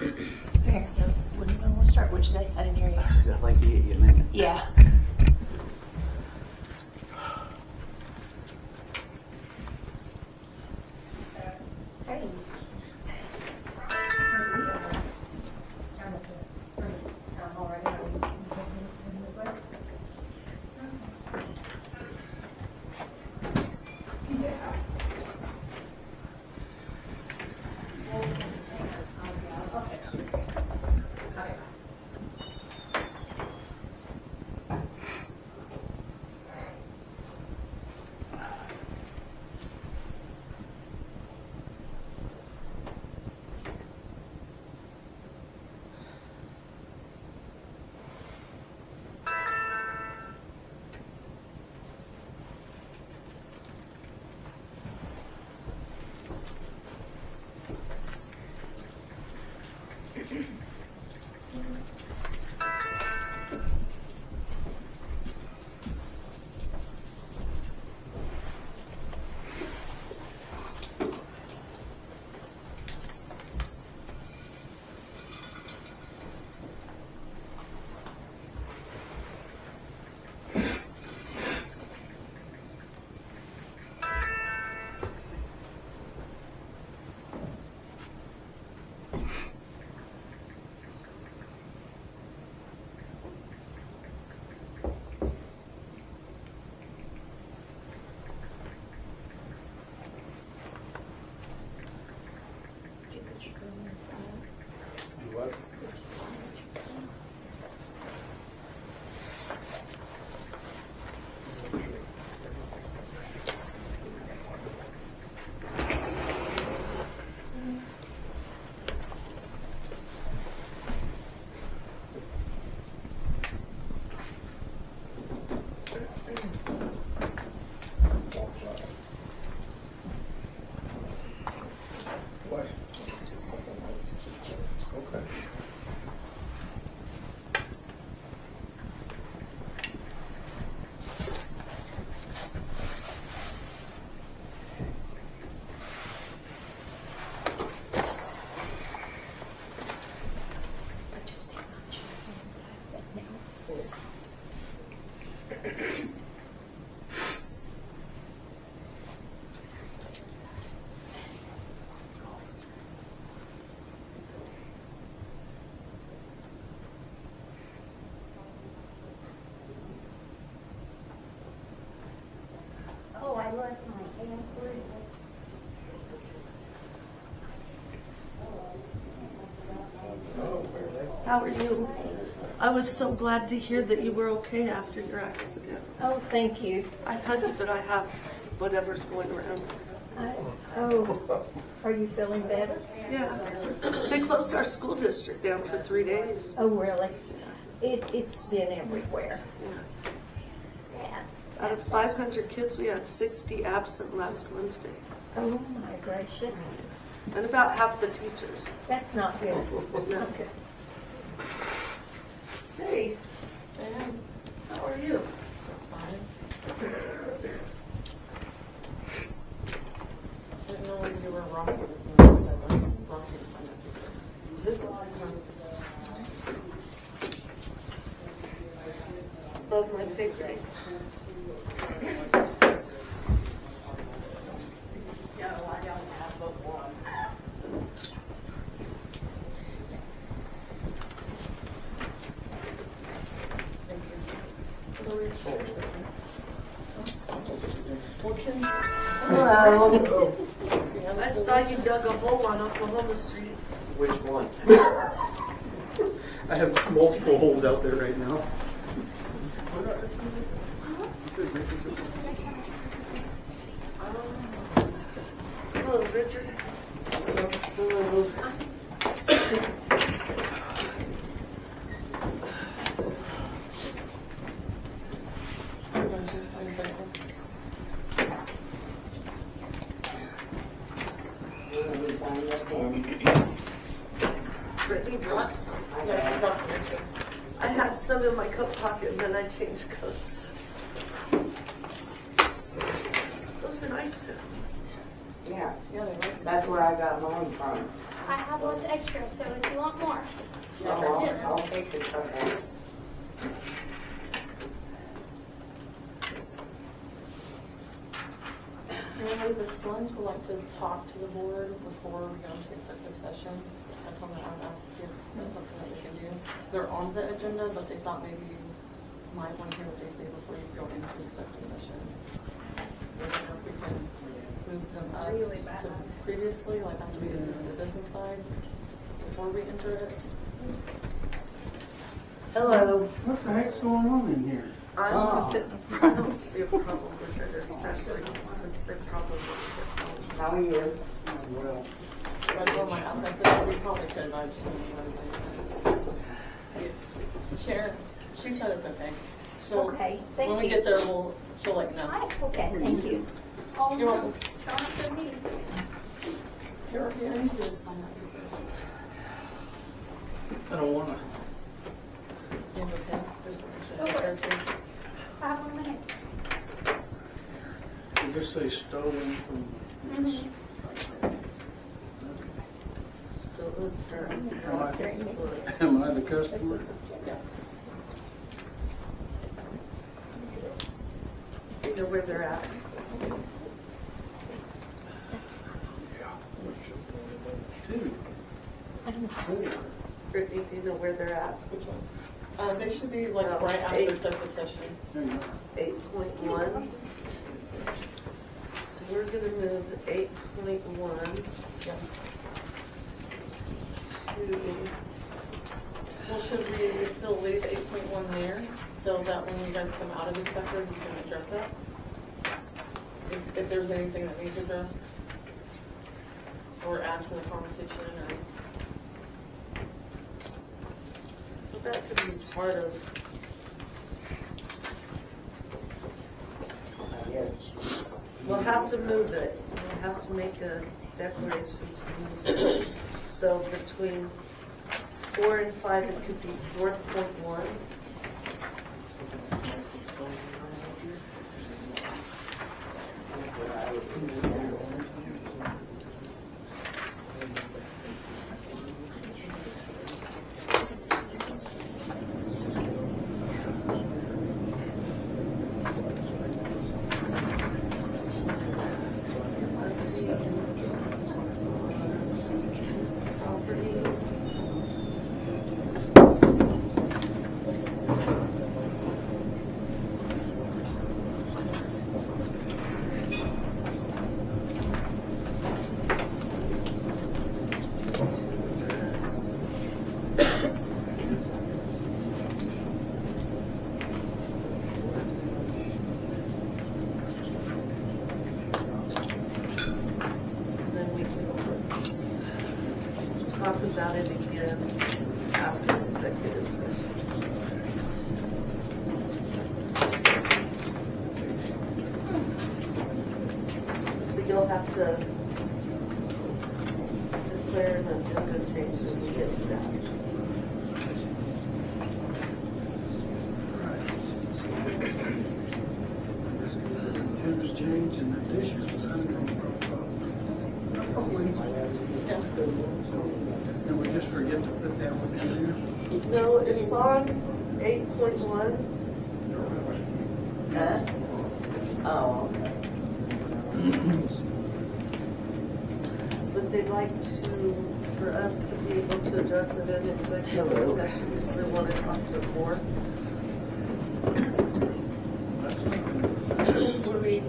Here, when do you want to start? Which day? I didn't hear you. I'd like to get you a minute. Yeah. Hey. I left my hand free. How are you? I was so glad to hear that you were okay after your accident. Oh, thank you. I hug you, but I have whatever's going around. Are you feeling better? Yeah. They closed our school district down for 3 days. Oh, really? It's been everywhere. Yeah. Sad. Out of 500 kids, we had 60 absent last Wednesday. Oh, my gracious. And about half the teachers. That's not good. No. Okay. Hey, how are you? That's fine. I didn't know when you were wrong. This it's above my pay grade. Hello. I saw you dug a hole on Oklahoma Street. Which one? I have multiple holes out there right now. Hello, Richard. Hello. Brittney brought some. I had some in my coat pocket and then I changed coats. Those are nice pens. Yeah, that's where I got mine from. I have lots extra, so if you want more. I'll take it, okay. Remember, the Slens would like to talk to the board before we go into executive session. I told them I would ask if that's something that we can do. They're on the agenda, but they thought maybe you might want to hear what they say before you go into executive session. So I don't know if we can move them up to previously, like after we get to the business side, before we enter it. Hello. What the heck's going on in here? I'm gonna sit in front. I don't see a problem with it, especially since they probably won't How are you? Well, I told my house, I said, we probably could, but I just didn't know everything. Sharon, she said it's okay. She'll- Okay, thank When we you. get there, she'll let you know. Hi, okay, thank you. Oh, You're no, welcome. showing up for me. Here, I need you to sign that paper. I don't wanna. You have a pen? There's Go for it. some. 5 more minutes. Does this say stolen from? Mhm. Still good for Am I the customer? Yeah. You know where they're at. Two. Brittney, do you know where they're at? Which one? They should be like right after executive session. There you go. 8.1. So we're gonna move 8.1 Yeah. to, Well, should we still leave 8.1 there, so that when you guys come out of executive, you can address that? If there's anything that needs addressed? Or add to the conversation, or? that could be part of, Yes. we'll have to move it. We'll have to make a declaration to move it. So between 4 and 5, it could be 4.1. Talk about it again after executive session. So you'll have to declare an agenda change when we get to that. Agenda change and additions. And we just forget to put that one in there? No, it's on 8.1. Huh? Oh. But they'd like for us to be able to address it in executive session, so they want to talk to the board. Would we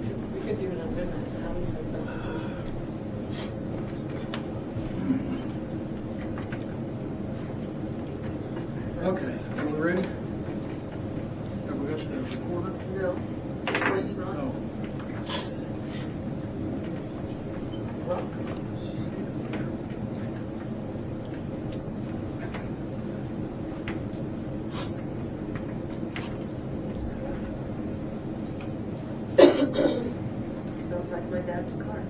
could do an amendment to how we make that. Okay, are we ready? Have we got the recorder? No, of course not. Oh. Sounds like my dad's car.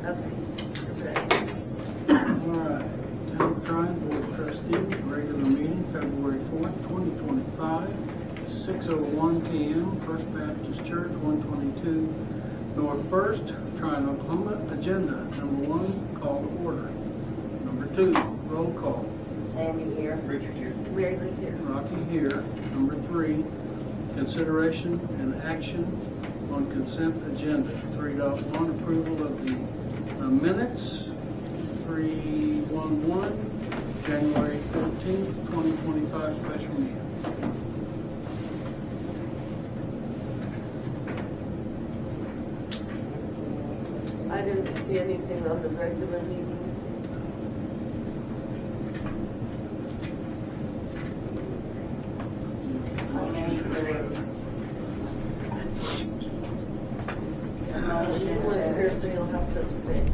Okay, you're ready. All right, Town of Tryon Board of Trustees, regular meeting, February 4th, 2025, 6:01 p.m., First Baptist Church, 122 North First, Tryon, Oklahoma. Agenda, number 1, call to order. Number 2, roll call. Sandy here. Richard here. Mary Lee here. Rocky here. Number 3, consideration and action on consent agenda. 3.1, approval of the minutes. 3.11, January 14th, 2025 special meeting. I didn't see anything on the regular meeting. You weren't here, so you'll have to abstain.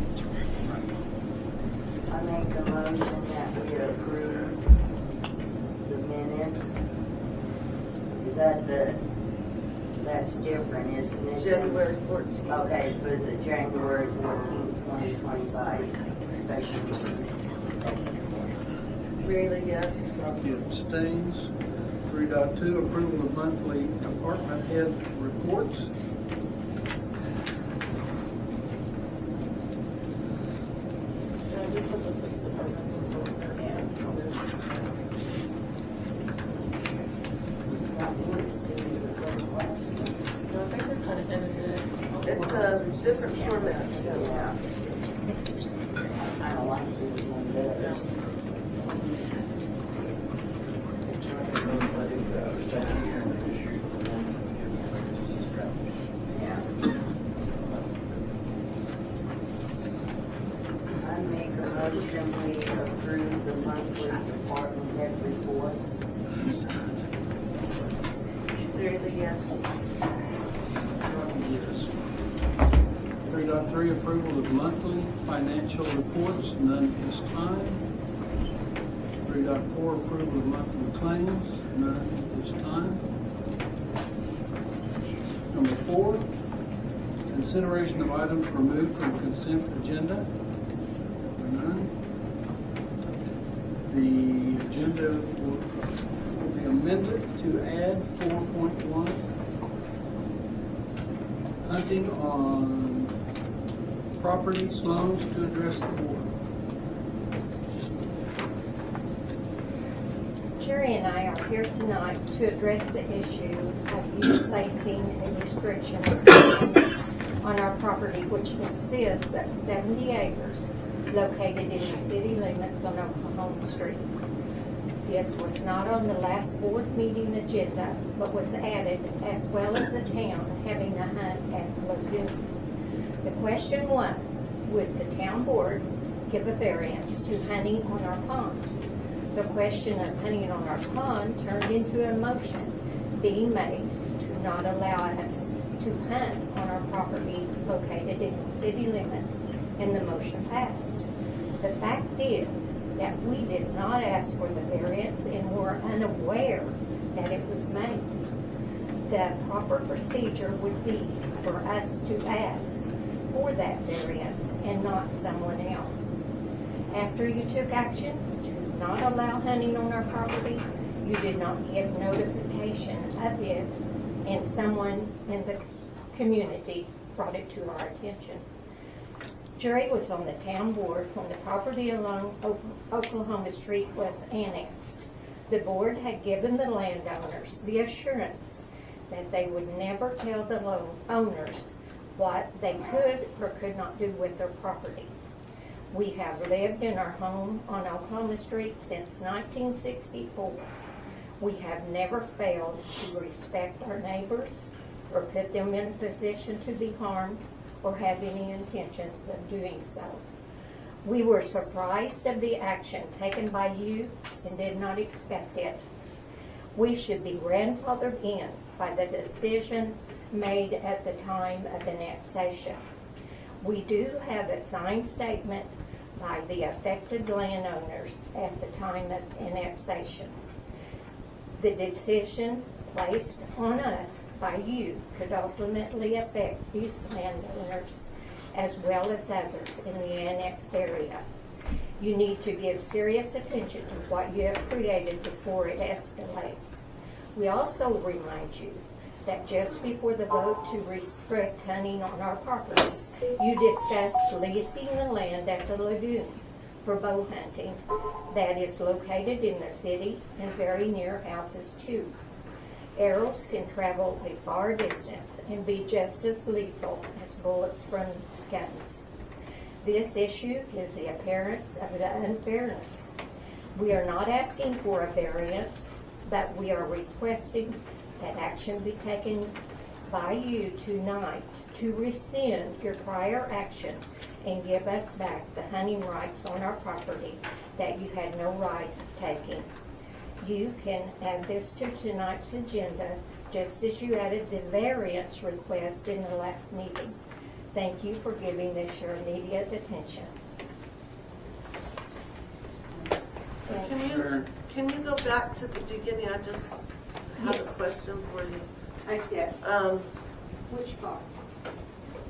I make a motion that we approve the minutes. Is that that's different, isn't it? January 14th. Okay, for the January 14th, 2025 special meeting. Mary Lee, yes. Rocky abstains. 3.2, approval of monthly department head reports. Yeah, I just put the police department report there. It's not listed as it was last week. No, I think they're kind of edited. It's a different format. Yeah. I don't like this one better. I think the second year issue, the one that was given to emergency draft. Yeah. I make a motion we approve the monthly department head reports. Mary Lee, yes. Rocky, yes. 3.3, approval of monthly financial reports, none at this time. 3.4, approval of monthly claims, none at this time. Number 4, consideration of items removed from consent agenda. None. The agenda will be amended to add 4.1, hunting on properties, loans to address the board. Jerry and I are here tonight to address the issue of you placing a restriction on our property, which consists of 70 acres located in the city limits on Oklahoma Street. This was not on the last board meeting agenda, but was added as well as the town having a hunt at the lagoon. The question was, would the town board give a variance to hunting on our pond? The question of hunting on our pond turned into a motion being made to not allow us to hunt on our property located in the city limits, and the motion passed. The fact is that we did not ask for the variance and were unaware that it was made. The proper procedure would be for us to ask for that variance and not someone else. After you took action to not allow hunting on our property, you did not give notification of it, and someone in the community brought it to our attention. Jerry was on the town board when the property along Oklahoma Street was annexed. The board had given the landowners the assurance that they would never tell the owners what they could or could not do with their property. We have lived in our home on Oklahoma Street since 1964. We have never failed to respect our neighbors or put them in a position to be harmed or have any intentions of doing so. We were surprised of the action taken by you and did not expect it. We should be grandfathered in by the decision made at the time of annexation. We do have a signed statement by the affected landowners at the time of annexation. The decision placed on us by you could ultimately affect these landowners as well as others in the annexed area. You need to give serious attention to what you have created before it escalates. We also remind you that just before the vote to restrict hunting on our property, You discussed leasing the land at the lagoon for bow hunting that is located in the city and very near houses too. Arrows can travel a far distance and be just as lethal as bullets from guns. This issue is the appearance of the unfairness. We are not asking for a variance, but we are requesting that action be taken by you tonight to rescind your prior action and give us back the hunting rights on our property that you had no right of taking. You can add this to tonight's agenda, just as you added the variance request in the last meeting. Thank you for giving this your immediate attention. Can you go back to the beginning? I just have a question for you. I said, which part?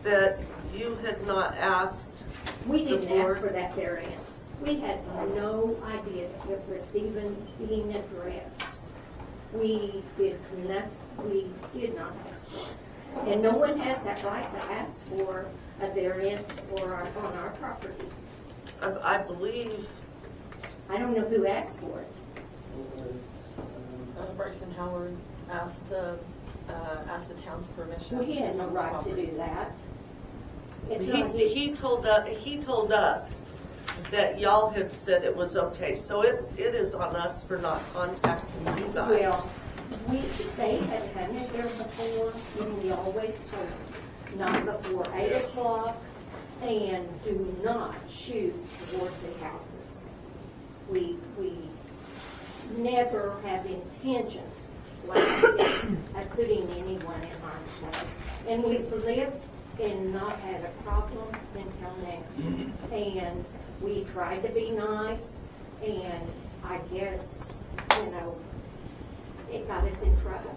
That you had not asked We the didn't ask board. for that variance. We had no idea if it's even being addressed. We did not ask for it. And no one has that right to ask for a variance on our property. I believe, I don't know who asked for it. Bryson Howard asked the town's permission. We had no right to do that. It's not he told us that y'all had said it was okay. So it is on us for not contacting you guys. Well, they had hunted there before, and we always told them, not before 8 o'clock, and do not shoot toward the houses. We never have intentions like that of putting anyone in harm's way. And we've lived and not had a problem until now. And we tried to be nice, and I guess, it got us in trouble.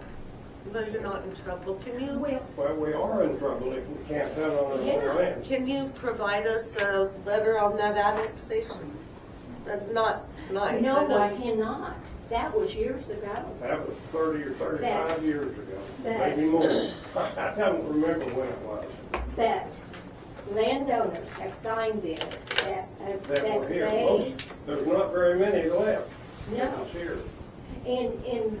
No, you're not in trouble. Can you? Well, we are in trouble if we can't hunt on our Yeah. own land. Can you provide us a letter on that annexation? Not tonight. No, know I you- cannot. That was years ago. That was 30 or 35 years ago, That- maybe more. I don't remember when it was. That landowners have signed this, that That were here. they, There's not very many left. no. That's here. And,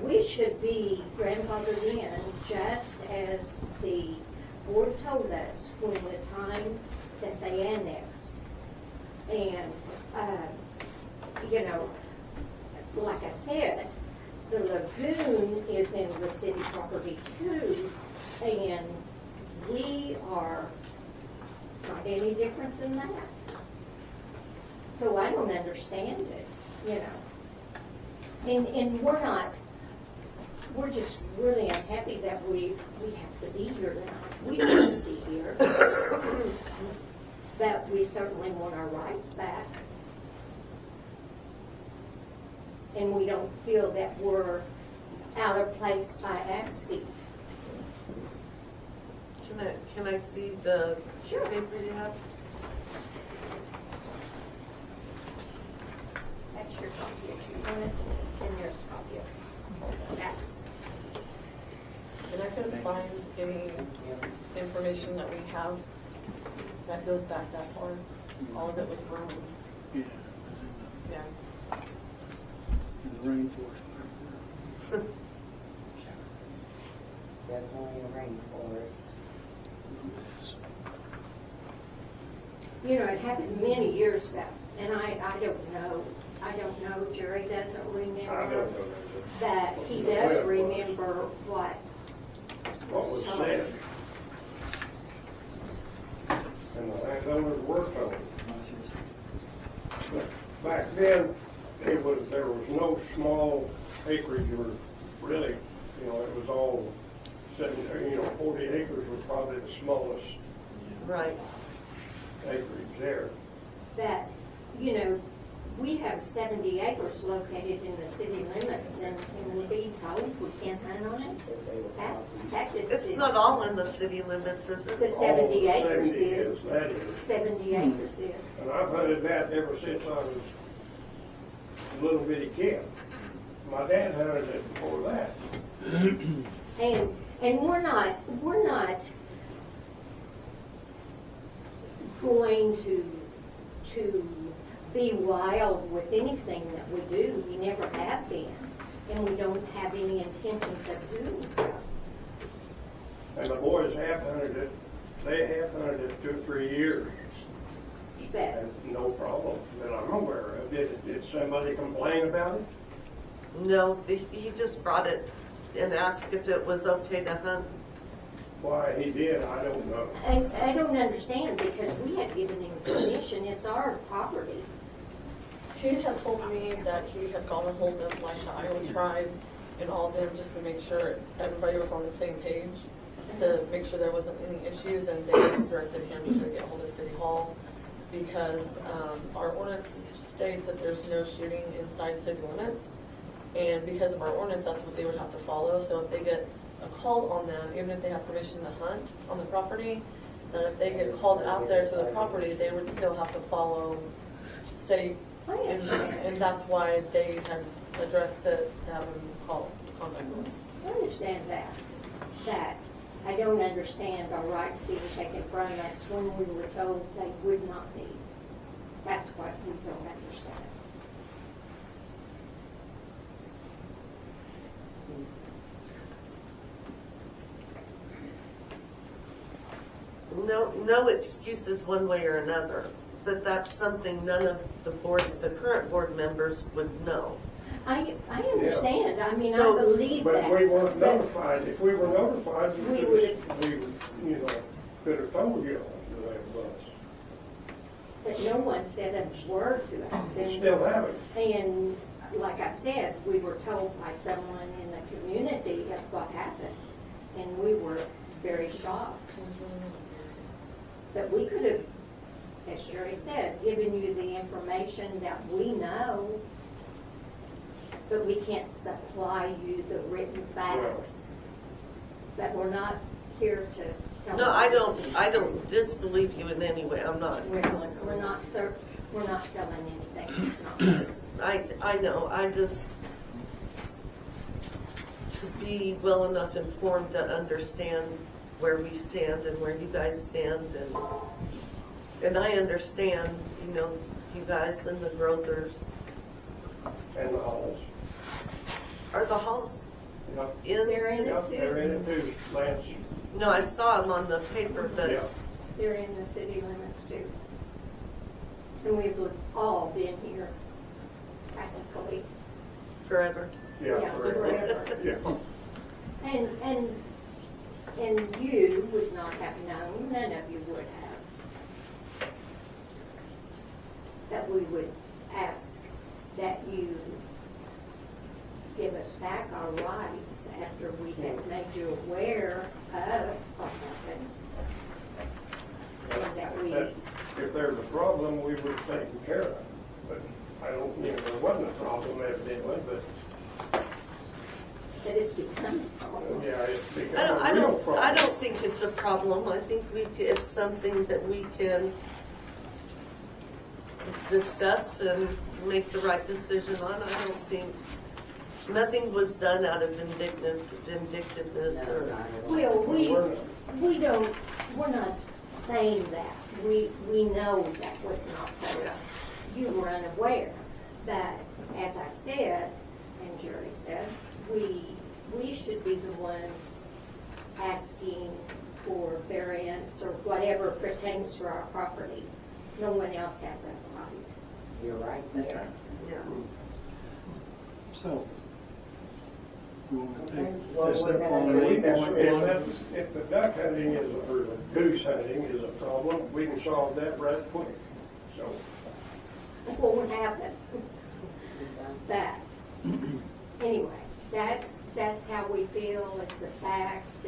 we should be grandfathered in just as the board told us when the time that they annexed. And, like I said, the lagoon is in the city property too, and we are not any different than that. So I don't understand it, And we're just really unhappy that we have to be here now. We don't want to be here. But we certainly want our rights back. And we don't feel that we're out of place by asking. Can I see the Sure. paper you have? That's your copy if you want it, and yours copy. That's, And I couldn't find any information that we have that goes back that far. All of it was wrong. Yeah, Yeah. in the rainforest. Definitely a rainforest. it happened many years ago, and I don't know, Jerry doesn't I don't remember, know that he does remember what what was said. And the landowners worked on it. But back then, there was no small acreage or really, it was all 40 acres was probably the smallest Right. acreage there. that, we have 70 acres located in the city limits, and we're being told we can't hunt on it. That just It's is- not all in the city limits, is The it? 70 All acres 70 is. That is. 70 acres is. And I've hunted that ever since I was a little bitty kid. My dad hunted it before that. And we're not going to be wild with anything that we do. We never have been, and we don't have any intentions of doing so. And the boys have hunted it, they have hunted it 2 or 3 years, But and no problem that I'm aware of. Did somebody complain about it? No, he just brought it and asked if it was okay to hunt. Why he did, I don't know. I don't understand, because we had given him permission. It's our property. He had told me that he had gone and hold of like the Iowa tribe and all them just to make sure everybody was on the same page, to make sure there wasn't any issues, and they directed him to get hold of City Hall because our ordinance states that there's no shooting inside city limits, and because of our ordinance, that's what they would have to follow. So if they get a call on them, even if they have permission to hunt on the property, then if they get called out there to the property, they would still have to follow state. And that's why they had addressed it to have them contact us. I understand that I don't understand our rights being taken from us when we were told they would not be. That's what we don't understand. No excuses one way or another, but that's something none of the current board members would know. I understand. I mean, So- I believe that. But we weren't but- notified. If we were notified, We we could have told you the way it was. But no one said a word to us. We And- still haven't. And like I said, we were told by someone in the community of what happened, and we were very shocked. But we could have, as Jerry said, given you the information that we know, but we can't supply you the written facts. But we're not here to tell you. No, I don't disbelieve you in any way. I'm not. We're not telling anything. It's not true. I know, I just, to be well enough informed to understand where we stand and where you guys stand, and I understand, you guys and the Grothers. And the halls. Are the halls Yep. in? They're in it Yep, they're in it too, Lance. No, I saw them on the paper, but Yeah. They're in the city limits too. And we've all been here practically. forever. Yeah, forever. Yeah. And you would not have known, none of you would have, that we would ask that you give us back our rights after we have made you aware of what happened. And that we, If there's a problem, we would have taken care of it. But I don't, there wasn't a problem evidently, but that it's become a problem. yeah, it's become I a real problem. don't think it's a problem. I think it's something that we can discuss and make the right decision on. I don't think, nothing was done out of vindictiveness No, or. not at all. Well, we're not saying that. We know that was not done. You were unaware. But as I said, and Jerry said, we should be the ones asking for variance or whatever pertains to our property. No one else has that right. You're right there. Yeah. So, you want to take Well, this we're up gonna on do this this. point? If the duck hunting or the goose hunting is a problem, we can solve that right quick. So, What would happen? That. Anyway, that's how we feel. It's the facts,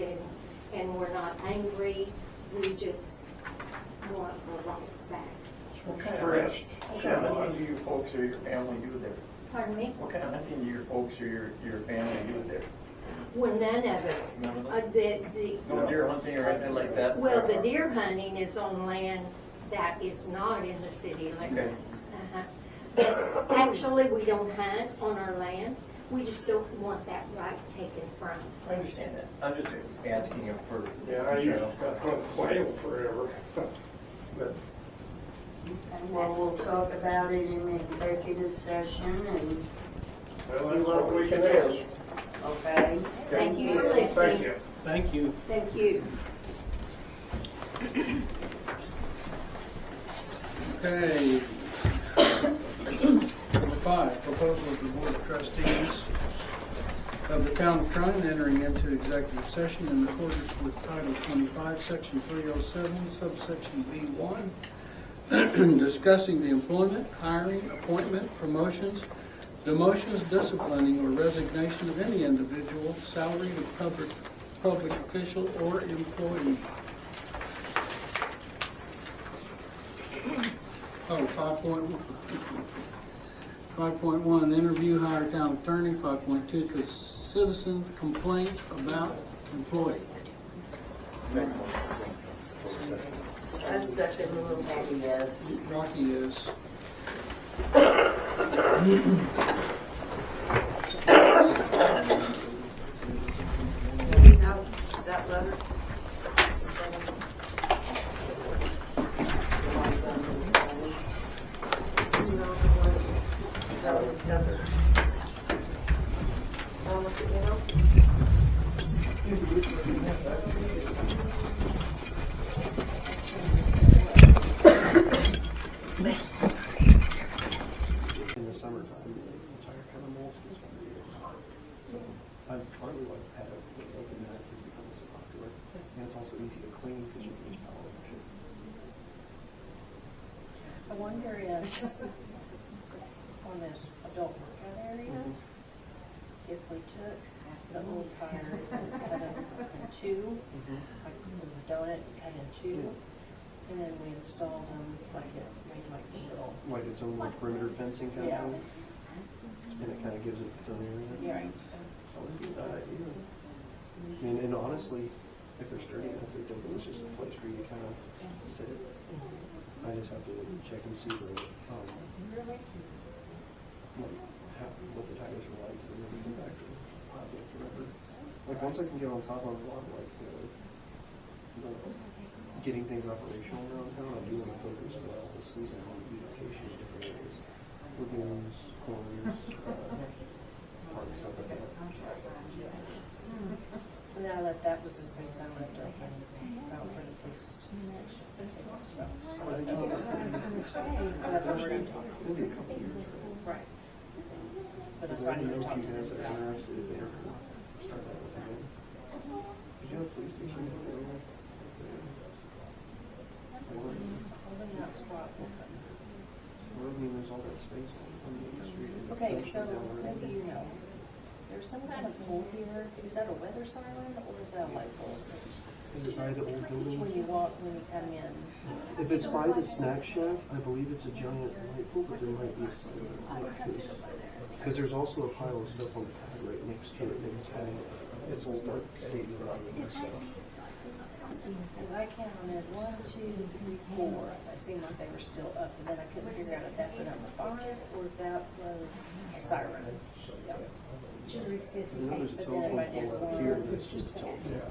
and we're not angry. We just want our rights back. What kind of stressed. hunting do you folks or your family do there? Pardon me? What kind of hunting do your folks or your family do there? Well, none of us. None of them? No deer hunting or anything like that? Well, the deer hunting is on land that is not in the city limits. But actually, we don't hunt on our land. We just don't want that right taken from I us. understand that. I'm just asking you for. yeah, I used to hunt quail forever. But And well, we'll talk about it in executive session and Well, see that's what we can do. ask. Okay? Thank you for Thank listening. you. Thank you. Thank you. Okay. Number 5, proposal of the Board of Trustees of the Town of Tryon entering into executive session in accordance with Title 25, Section 307, subsection B1, discussing the employment, hiring, appointment, promotions, demotions, disciplining, or resignation of any individual, salaried or public official or employee. Oh, 5.1, interview, hire town attorney. 5.2, citizen complaint about employee. I second the Sandy, yes. Rocky is. We have that letter. That was the other. In the summertime, the entire kind of mold gets weird. So I partly like to have it open that it's becoming so popular. And it's also easy to clean because you can just power wash it. I wonder if, on this adult workout area, if we took the old tires and cut them in two, like with a donut and cut in two, and then we installed them like it made like a little, Like its own like perimeter fencing kind yeah, of thing. And it kind of gives it its own area. yeah. That would be a bad idea. I mean, and honestly, if they're sturdy enough, they're different. It's just a place for you to kind of sit. I just have to check and see what the tires are like, and then we can back to it forever. Like once I can get on top of a lot of like getting things operational around town, I do want to focus for the whole season on beautification in different areas, lagoons, corners, parks, stuff like that. Now that that was the space I left open out for the taste station. So I think that's what we're gonna talk about. It'll be a couple years, right? Right. But that's Because why I I need don't to know talk if to you them guys are about. interested if they ever start that up again. Did you have a police station in the area? Well, I mean, there's all that space on the street. Okay, That's so down the road. maybe you know, there's some kind of pole here. Is that a weather siren or is that a light pole? Is it by the old building? When you walk, when you come in. If it's by the snack shack, I believe it's a giant light pole, but there might be a siren. Because there's also a pile of stuff on the pad right next to it. It's old dark state rock and stuff. Because I counted 1, 2, 3, 4. I seemed like they were still up, and then I couldn't figure out if that's the number 5 or if that was a siren. Yeah. I know there's a telephone pole up here, but it's just a telephone.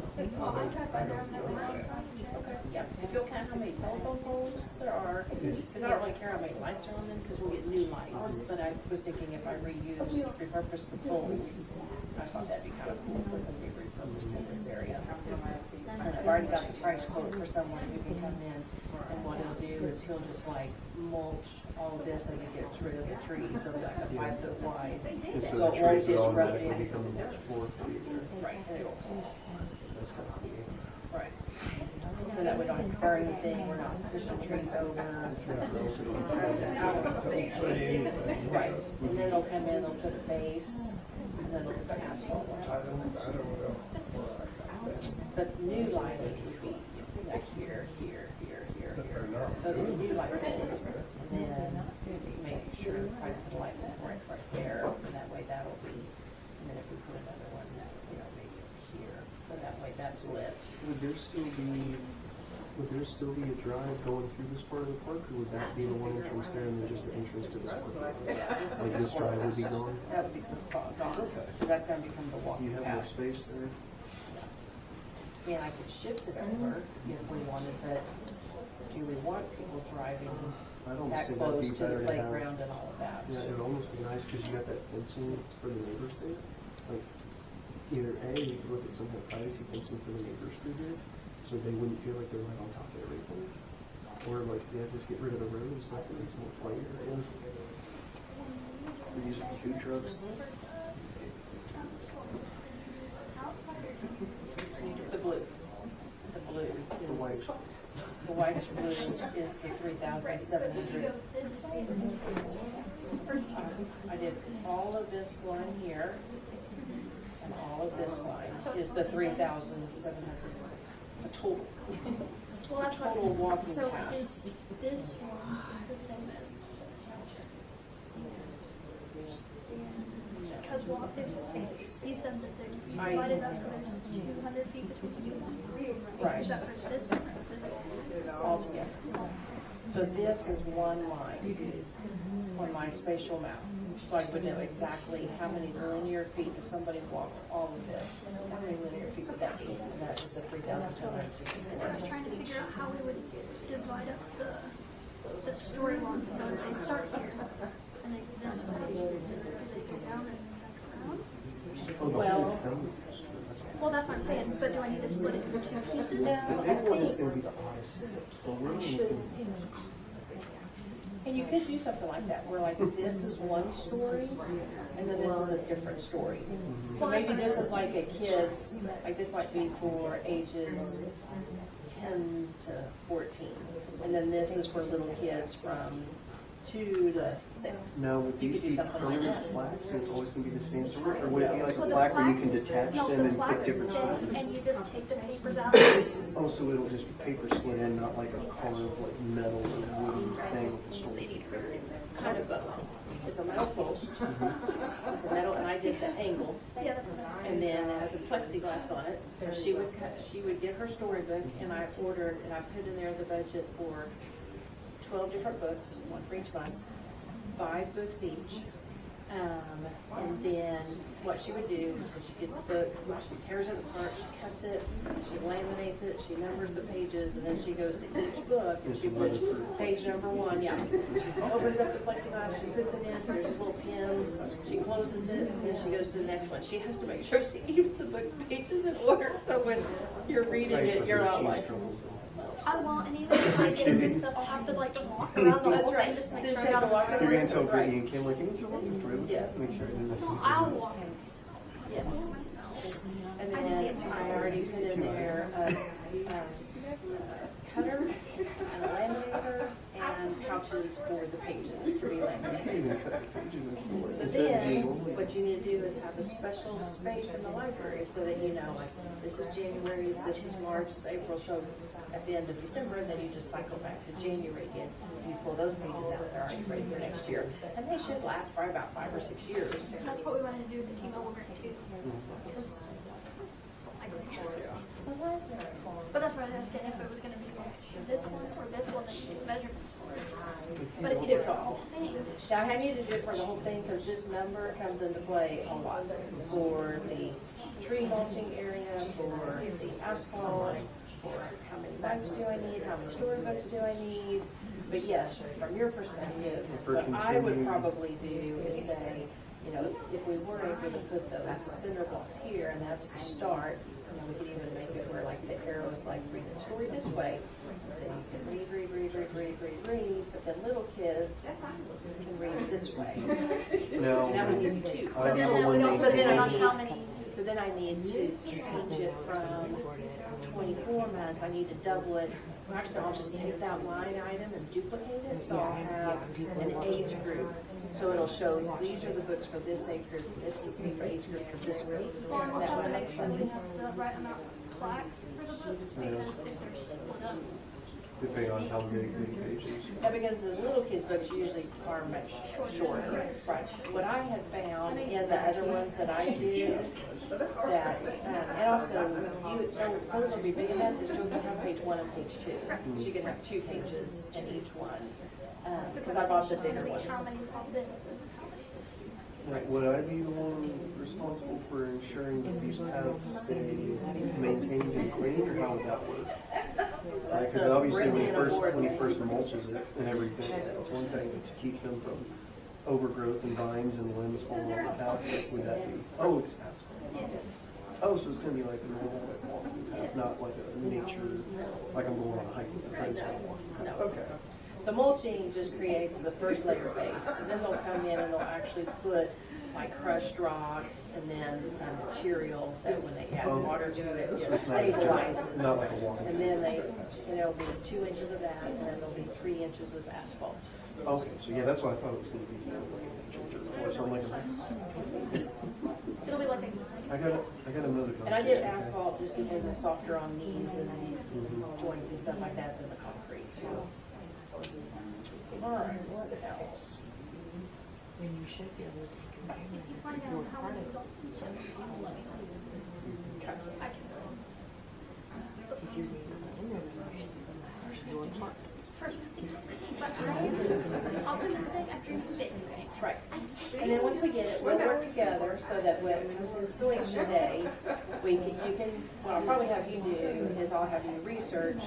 Okay, yeah, if you'll count how many telephone poles there are, because I don't really care how many lights are on them, because we'll get new lights, but I was thinking if I repurpose the poles, I thought that'd be kind of cool for them to be repurposed in this area. And I've already got the price quote for someone who can come in, and what he'll do is he'll just like mulch all of this as he gets rid of the trees, so like a 5 foot wide. And So so it the won't trees would disrupt automatically it. become the next floor for you there. Right, and it'll, That's kind of cool. right. So that we don't have to burn anything, we're not pushing trees over. Right, and then they'll come in, they'll put a base, and then they'll put the asphalt on. But new lighting would be like here, here, here, here, here. Those are new light poles, and then make sure I put a light pole right there, and that way that'll be, and then if we put another one, maybe here, and that way that's lit. Would there still be a drive going through this part of the park, or would that be the one entrance there and then just the entrance to this park? Like this drive would be gone? That would be gone, because that's gonna become the walking You have more path. space there? And I could shift it over if we wanted, but do we want people driving I'd almost that say that'd close be to the better to playground have. and all of that. Yeah, it'd almost be nice because you got that fencing for the neighbors there. Like, either A, you could look at some kind of privacy fencing for the neighbors through there, so they wouldn't feel like they're right on top of everything. Or like, yeah, just get rid of the road and stuff and it's more play area. Or use it for food trucks. The blue. The blue The white. is, the whitish blue is the 3,700. I did all of this line here, and all of this line is the 3,700, the total. Well, that's what, Total walking so path. is this one the same as? Because well, if you said that they're divided up, so there's 200 feet between you. Right. Is that for this one or this one? All together. So this is one line on my spatial map. So I would know exactly how many linear feet, if somebody walked all of this, how many linear feet would that be? And that is the 3,264. I was trying to figure out how we would divide up the storyline. So if they start here and they go this way, do they go down and back around? Oh, the Well- whole film is this way. Well, that's what I'm saying, but do I need to split it into two pieces? The big one is gonna be the Odyssey. The little one is gonna be. And you could do something like that, where like this is one story, and then this is a different story. So maybe this is like a kid's, like this might be for ages 10 to 14. And then this is for little kids from 2 to 6. Now, would You these could do be something like permanent that. plaques and it's always gonna be the same story? Or would it be like So a the plaque where you plaques- can detach no, them the and pick plaques different stay, stories? and you just take the papers out. Oh, so it'll just be paper slid in, not like a carved, like metal or wooden thing with the story. Kind of both. It's a metal post. It's a metal, and I did the angle. Yeah, that's what I. And then it has a plexiglass on it, so she would get her storybook, and I ordered, and I put in there the budget for 12 different books, one for each month, 5 books each. And then what she would do is when she gets the book, she tears it apart, she cuts it, she laminates it, she numbers the pages, and then she goes to each book and she puts page number 1, yeah. She opens up the plexiglass, she puts it in, there's these little pins, she closes it, and then she goes to the next one. She has to make sure she keeps the book pages in order, so when you're reading it, you're not like, I want, and even if I get it and stuff, I'll have to like walk around the That's whole right. thing just to make Then sure you I have got to walk it. around. You're gonna tell Right. Brittney and Kim, like, can you tell me through? Yes. Make sure I do this. Well, I'll walk it. yes. And I then did the I already put in there a cutter, and a laminator, and pouches for the pages to be You laminated. can't even cut the pages in four. So Instead of being then, normally- what you need to do is have a special space in the library so that you know, like, this is January's, this is March, this is April, so at the end of December, then you just cycle back to January again. You pull those pages out, they're already ready for next year. And they should last probably about 5 or 6 years. That's what we wanted to do with the T-Mobile grant too. Because, but that's why I was asking if it was gonna be like this one or this one that you need measurements for. But if you do it for the whole thing, Now, I need to do it for the whole thing because this number comes into play a lot for the tree mulching area, for the asphalt, for how many lights do I need, how many storybooks do I need. But yes, from your perspective, For what I would continuing- probably do is say, you know, if we were able to put those cinder blocks here and that's the start, you know, we could even make it where like the arrows like read the story this way. So you can read, but then little kids can read this way. No. And that would give you 2. I so have then a one we also name. did it on how many. So then I need to change it from 24 months, I need to double it. Actually, I'll just take that line item and duplicate it, so I'll have an age group. So it'll show, these are the books for this age group, and this would be for age group for this group. Well, and we'll That have to would make make sure fun. we have the right amount of plaques for the books, because if they're split up. Depending on how many pages. Yeah, because the little kids' books usually are much shorter. Right. What I had found in the other ones that I did, that, and also, those will be big enough that you can have page 1 and page 2. So you can have 2 pages in each one. Because I bought the bigger ones. How many's all this and how much is this? Like, would I be the one responsible for ensuring that these paths stay maintained and clean, or how would that work? That's Because a obviously Brittney and a board when he thing. first mulches it and everything, it's one thing, but to keep them from overgrowth and vines and limbs falling on the path, like, would that be, oh, it's asphalt. Oh, so it's gonna be like a normal like walking path, not like a nature, like I'm going on a hike with a friend's kind of walking path. No. Okay. The mulching just creates the first layer base, and then they'll come in and they'll actually put like crushed rock and then material that when they add water to it, So it it's not a stabilizes. not like a walking And then path. and it'll be 2 inches of that, and then there'll be 3 inches of asphalt. Okay, so yeah, that's what I thought it was gonna be, you know, like a nature before, so I'm like, It'll be like I got another. And I did asphalt just because it's softer on knees and joints and stuff like that than the concrete. All right, what else? if you find out how many results each of them, let me know. I can. First, but I'll do the same after you fit. Right. And then once we get it, we'll work together so that when it comes installation day, what I'll probably have you do is I'll have you research,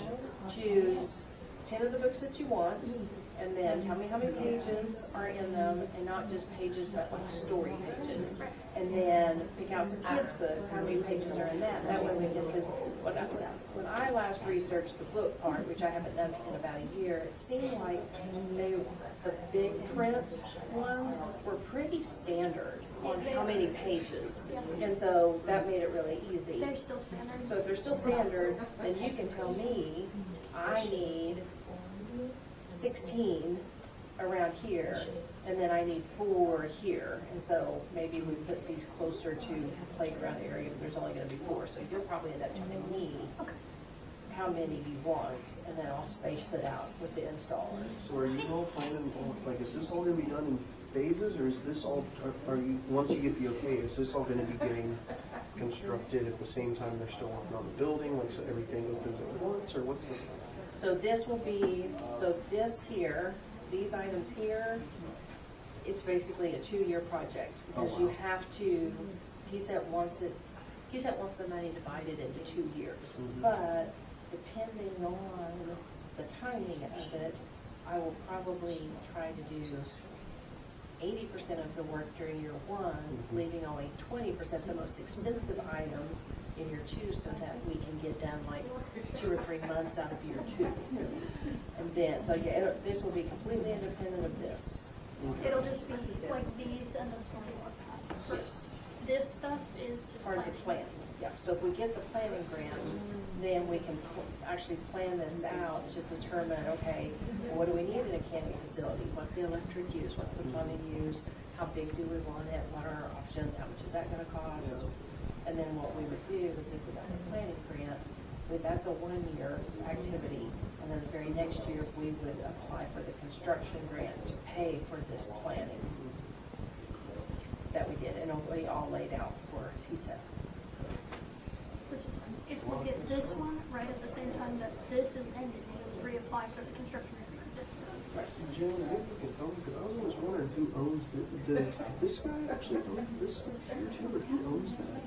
choose 10 of the books that you want, and then tell me how many pages are in them, and not just pages, but like story pages. And then pick out some kids' books, how many pages are in that. That way we can, because when I last researched the book part, which I haven't done in about a year, it seemed like the big print ones were pretty standard on how many pages. And so that made it really easy. They're still standard. So if they're still standard, then you can tell me, I need 16 around here, and then I need 4 here. And so maybe we put these closer to the playground area, if there's only gonna be 4. So you'll probably end up telling me how many you want, and then I'll space it out with the installer. So are you all planning on, like, is this all gonna be done in phases, or is this all, are you, once you get the okay, is this all gonna be getting constructed at the same time they're still working on the building, like, so everything opens at once, or what's the? So this will be, so this here, these items here, it's basically a 2-year project, because you have to, TSET wants the money divided into 2 years. But depending on the timing of it, I will probably try to do 80% of the work during year 1, leaving only 20%, the most expensive items, in year 2, so that we can get done like 2 or 3 months out of year 2. And then, so yeah, this will be completely independent of this. It'll just be like these and the storyboard path. Yes. This stuff is just Part of the planning. plan, yeah. So if we get the planning grant, then we can actually plan this out to determine, okay, well, what do we need in a canning facility? What's the electric use? What's the plumbing use? How big do we want it? What are our options? How much is that gonna cost? And then what we would do is if we got the planning grant, that's a 1-year activity. And then the very next year, we would apply for the construction grant to pay for this planning that we did, and it'll be all laid out for TSET. Which is, if we get this one right at the same time that this is ending, reapply for the construction grant for this stuff. Jim, I was wondering who owns, does this guy actually own this stuff here too, or who owns that?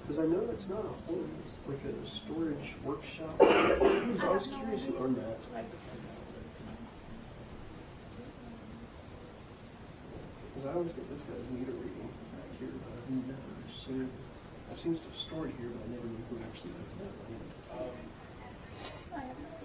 Because I know that's not a whole, like a storage workshop. So I was curious who owned that. Because I always get this guy's meter reading back here, but I've never seen, I've seen stuff stored here, but I never knew who actually owned that. I have no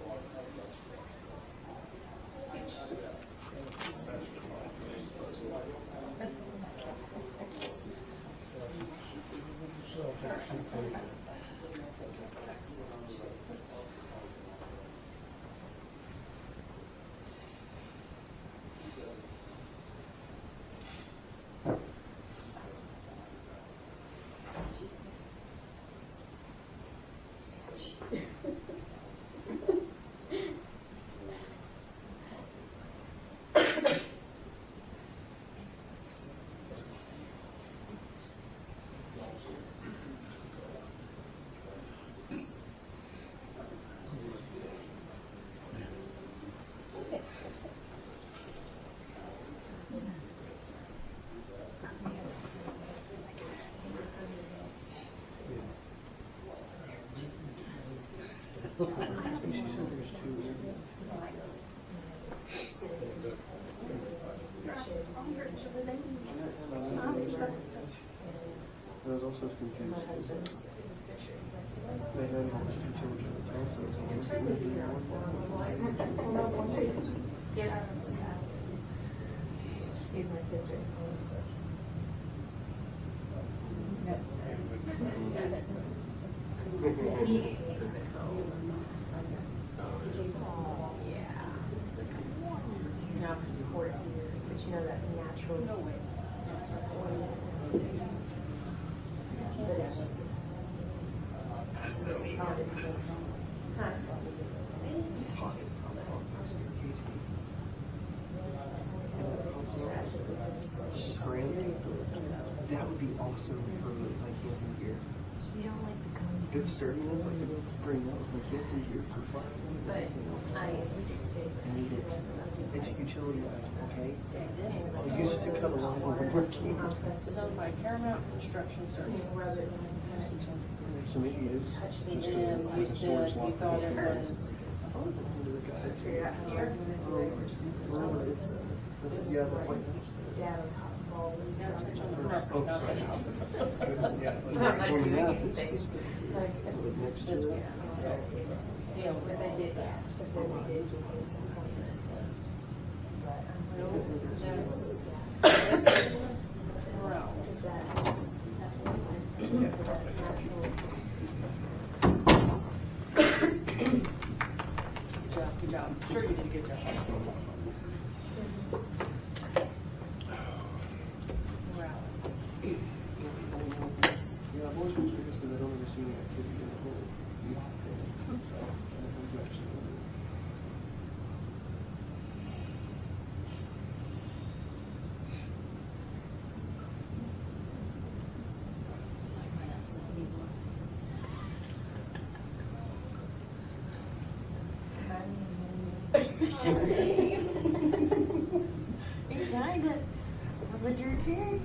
think she said there's two. I was also confused. They had all the utility utensils on Excuse my kids are now it's court here, but you know that natural. No way. But it's just. That would be awesome for like camping gear. You don't like the cone. Good sturdy enough, I could bring that with my camping gear for fun. But I Need it. It's a utility item, okay? I use it to cut a line when we're working. This is owned by Paramount Construction Services. So maybe it is just And a you storage said locker. you thought it was, figure out how to It's, yeah, the white house. dad on top of all the. now touch on the property, Oh, not sorry. the house. Yeah. It's on the map, it's next This to one. it. Yeah, it's But they did, that. but then they did do this. That's gross. Good job. Sure you did a good job. Morales. Yeah, I've always been curious because I don't ever see any activity in the whole youth thing. So, I think you actually do. You kinda, but you're okay.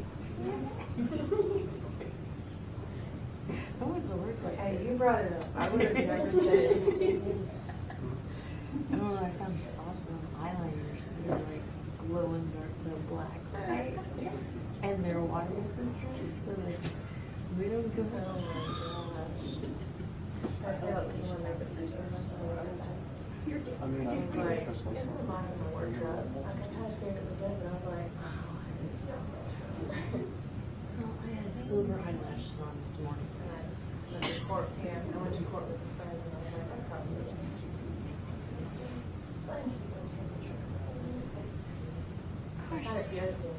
I went to work like, hey, you brought it up. I would have never said it. Oh, I found awesome eyeliners. They're like glow in dark to black, right? And they're water resistant, so like we don't go out. I mean, I It's don't like, trust this myself. is mine in the wardrobe. I could kind of figure it was good, but I was like, well, I had silver eyelashes on this morning. I went to court, yeah, I went to court with a friend, and I was like, I probably was going to. I had a few other things.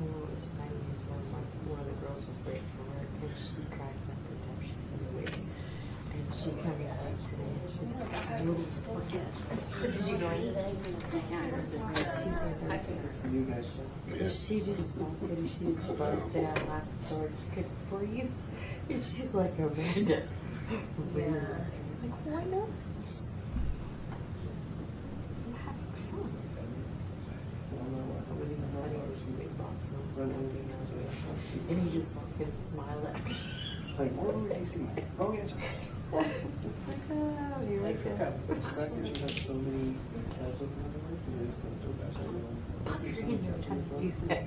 What was funny is one of the girls was late for work and she cracks up her time. She's in the waiting. And she coming late today and she's like, I will support it. So did you go in today? Yeah, I heard this next Tuesday, Thursday. You guys. So she just walked in, she just buzzed out laughing so hard she couldn't breathe. And she's like, Amanda, really? I'm like, why not? I'm having fun. It was even funny when she big boss was and he just walked in and smiled at me. Like, where were you see? Oh, yes. Oh, here we go. It's the fact that you have so many tabs open everywhere, because they just kind of still pass everyone. Pop your hand there, trying to do that.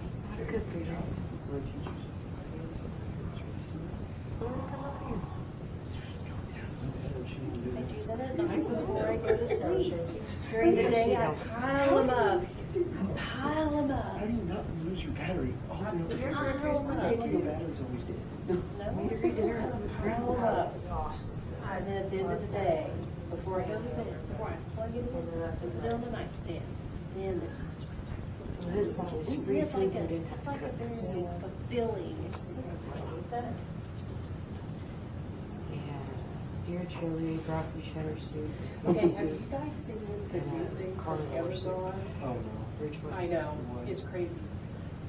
It's not good for you. It's my teachers. Come up here. I do that at night before I go to sleep. During the day, I pile them up. Pile them up. How do you not lose your battery? All the other You're I very think your battery's always dead. No, pile them up. And then at the end of the day, before I go to bed, before I plug it in, and put it on the nightstand, then it's This one is free It's like food. a, it's like a very fulfilling experience. Yeah. Deer chili, broccoli cheddar soup. Okay, have soup, you guys seen the new thing from carnivore soup. Amazon? Oh, no. Which one's? I know, it's crazy.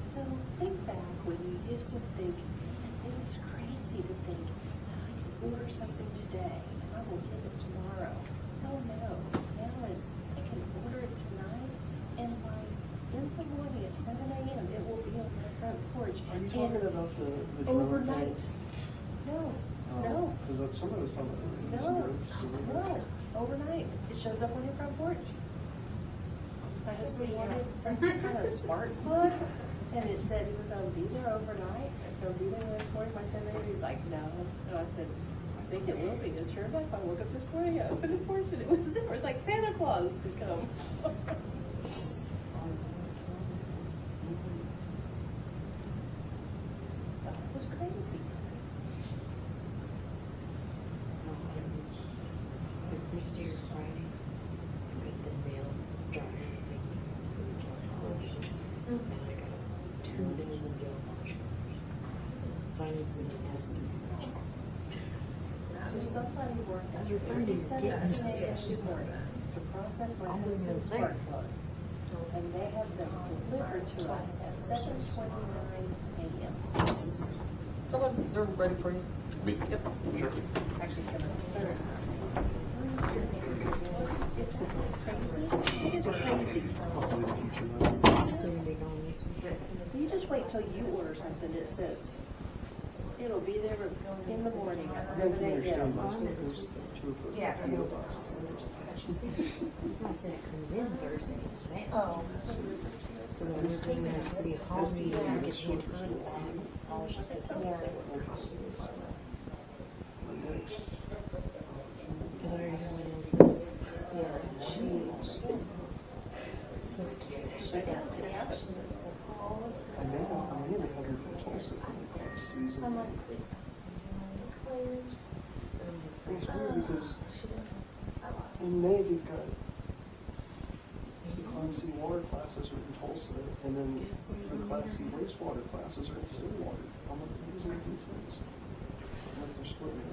So think back when you used to think, it was crazy to think, I can order something today and I will get it tomorrow. Oh no, now it's, I can order it tonight at 7 a.m. It will be on the front porch. Are you And talking about the drone overnight? thing? No, Oh, no, because somebody was talking about no, drones. no, overnight. It shows up on your front porch. My husband wanted some kind of smart plug, and it said it was gonna be there overnight. It's gonna be there this morning by 7 a.m. He's like, no. And I said, I think it will be. And sure enough, I woke up this morning, I opened the porch, and it was there. It's like Santa Claus had come. Thought it was crazy. Thursday or Friday, get the mail, drop everything, and I got 2 bills of mail vouchers. So I need some testing. So somebody worked You're finding your 17 kids. a.m. this morning to process my I'll bring husband's them spark plugs. And they have them delivered to us at 7:29 a.m. Someone, they're ready for you. Yep. Sure. Actually, 7:30. Is that crazy? It is crazy. So you're be gone this week? You just wait till you order something that says it'll be there in the morning at 7 a.m. Yeah. I said it comes in Thursdays, man. Oh. So when we're doing a city hall meeting, I get handed it back. All she said to me, because I already know what it is. Yeah, she. So She does. I may have had her from Tulsa for the class season. It's weird because in May they've got the Class C water classes are in Tulsa, and then the Class C wastewater classes are in Stillwater. I'm like, what does that make sense? Like they're splitting it.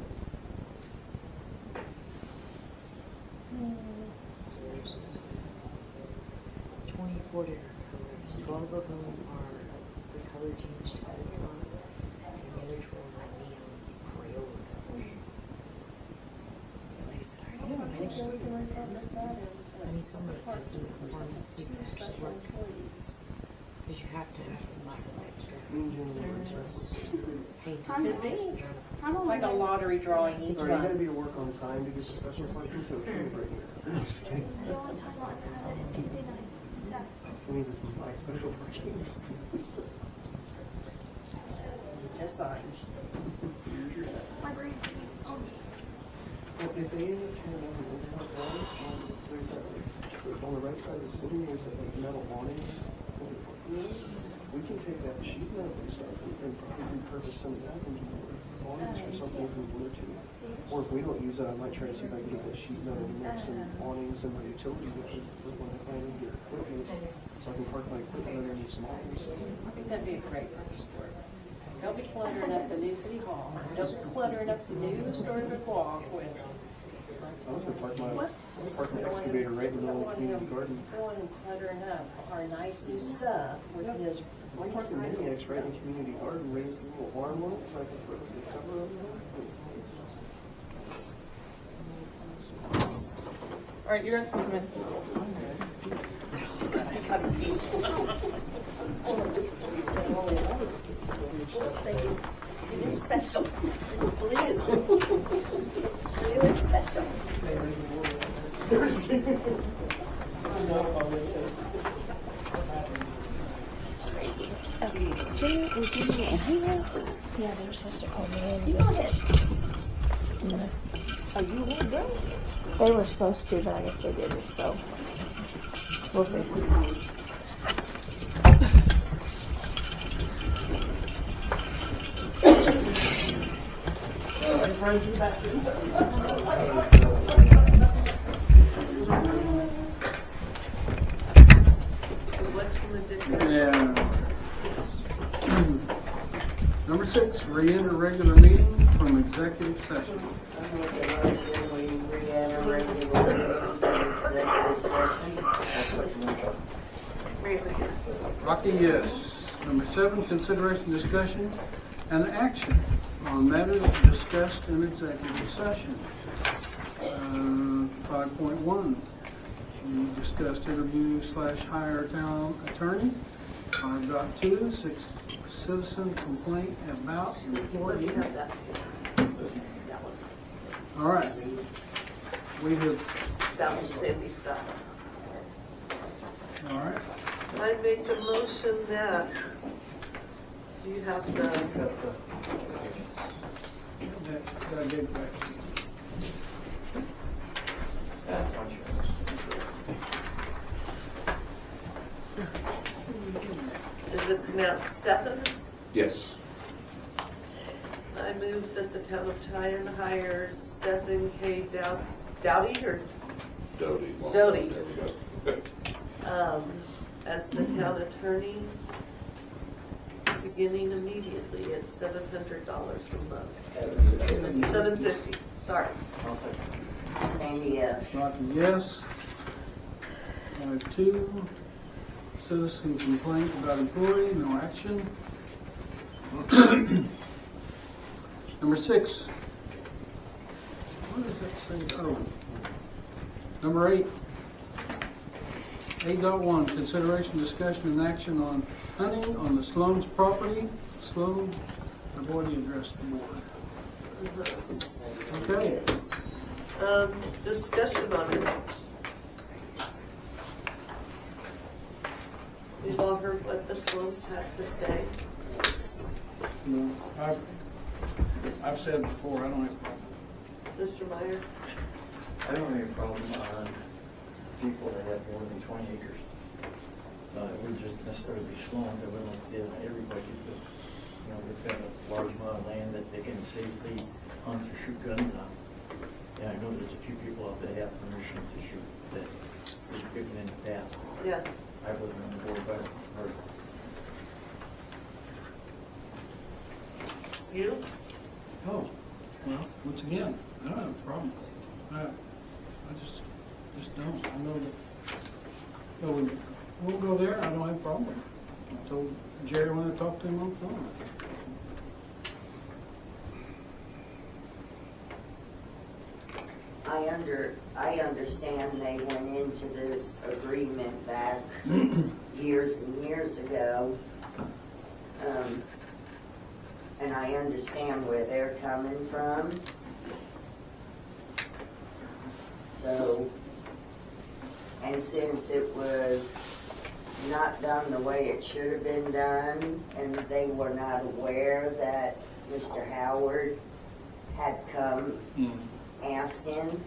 24 different colors. 12 of them are the color change to other color, and the other 12 are neon Crayola colors. Like I said, I already know I think we can repurpose that I need somebody to test them before I see if they actually work. Because you have to have the black light to Mean January, so. paint I'm it. good. It's like a lottery drawing each Sorry, you gotta month. be to work on time to get the special parking, so it's right here. I'm just kidding. The only time like that is Tuesday nights and Saturdays. It means it's my special parking. Just signed. My brain. Well, if they end up tearing down the old front wall, there's that, like, on the right side of the building, there's that like metal awning over the parking lot. We can take that sheet metal and stuff and probably repurpose some of that into more awnings or something if we wanted to. Or if we don't use it, I might try to see if I can get that sheet metal to make some awnings in my utility because for when I finally get equipment, so I can park my equipment underneath some awnings. I think that'd be a great purchase for it. Don't be cluttering up the new city hall. Don't be cluttering up the new Storybook Walk with. I was gonna park my excavator right in the middle of the community garden. I don't want him cluttering up our nice new stuff with his. I parked the Mini-X right in the community garden, raised the little arm on it, so I could put the cover on it. All right, you guys can come in. It is special. It's blue. It's blue and special. Okay, so Jimmy and who else? Yeah, they were supposed to call me in. You go ahead. Oh, you would go? They were supposed to, but I guess they didn't, so we'll see. What's the difference? Yeah. Number 6, re-enter regular meeting from executive session. I make a motion, we re-enter regular meeting from executive session. Rocky, yes. Number 7, consideration, discussion, and action on matters discussed in executive session. 5.1, we discussed interview / hire town attorney. 5.2, citizen complaint about Let employee. me have that. That one. All right. We have, That was Sandy's stuff. all right. I make a motion that, do you have the, That gave it back to you. That's not yours. is it pronounced Stefan? Yes. I move that the town of Tryon hires Stephen K. Dowdy or Doty. Doty. There we go. As the town attorney, beginning immediately at $700 a month. $750, sorry. I'll second. Sandy, yes. Rocky, yes. 5.2, citizen complaint about employee, no action. Number 6. What does that say? Oh. Number 8. 8.1, consideration, discussion, and action on hunting on the Sloan's property. Sloan, I've already addressed the board. Okay. Discussion on it. We've all heard what the Sloans have to say. No, I've said before, I don't have a problem. Mr. Myers? I don't have a problem on people that have more than 20 acres. It wouldn't just necessarily be Sloan's, I wouldn't like to see it on everybody, but, you know, they've got a large amount of land that they can safely hunt or shoot guns on. And I know there's a few people out there that have permission to shoot that we've given in the past. Yeah. I wasn't on the board, but I heard. You? Oh, well, once again, I don't have a problem. I just don't. I know that, no, we'll go there, I don't have a problem with it. I told Jerry when I talked to him on the phone. I understand they went into this agreement back years and years ago. And I understand where they're coming from. So, and since it was not done the way it should have been done, and they were not aware that Mr. Howard had come asking,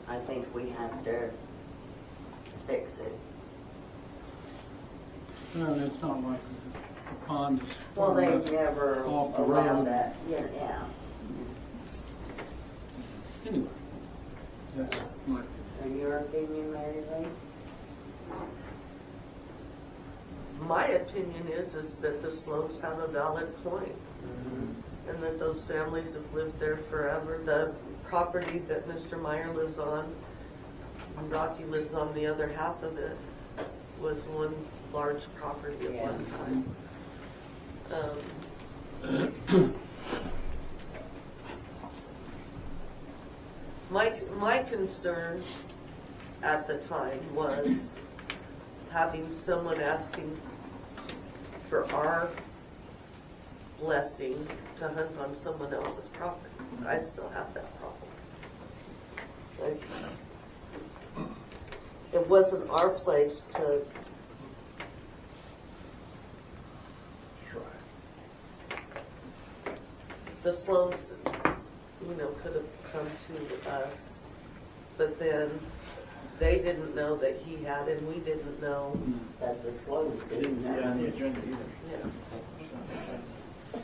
I think we have to fix it. No, it's not like the pond is Well, far they've enough never off the allowed road. that, yeah. Anyway, that's my, In your opinion, Mary Lee? My opinion is that the Sloans have a valid point. And that those families have lived there forever. The property that Mr. Meyer lives on, and Rocky lives on the other half of it, was one large property at one time. My concern at the time was having someone asking for our blessing to hunt on someone else's property. I still have that problem. It wasn't our place to the Sloans, could have come to us, but then they didn't know that he had, and we didn't know. That the Sloans Didn't didn't see it on the have. agenda either. Yeah.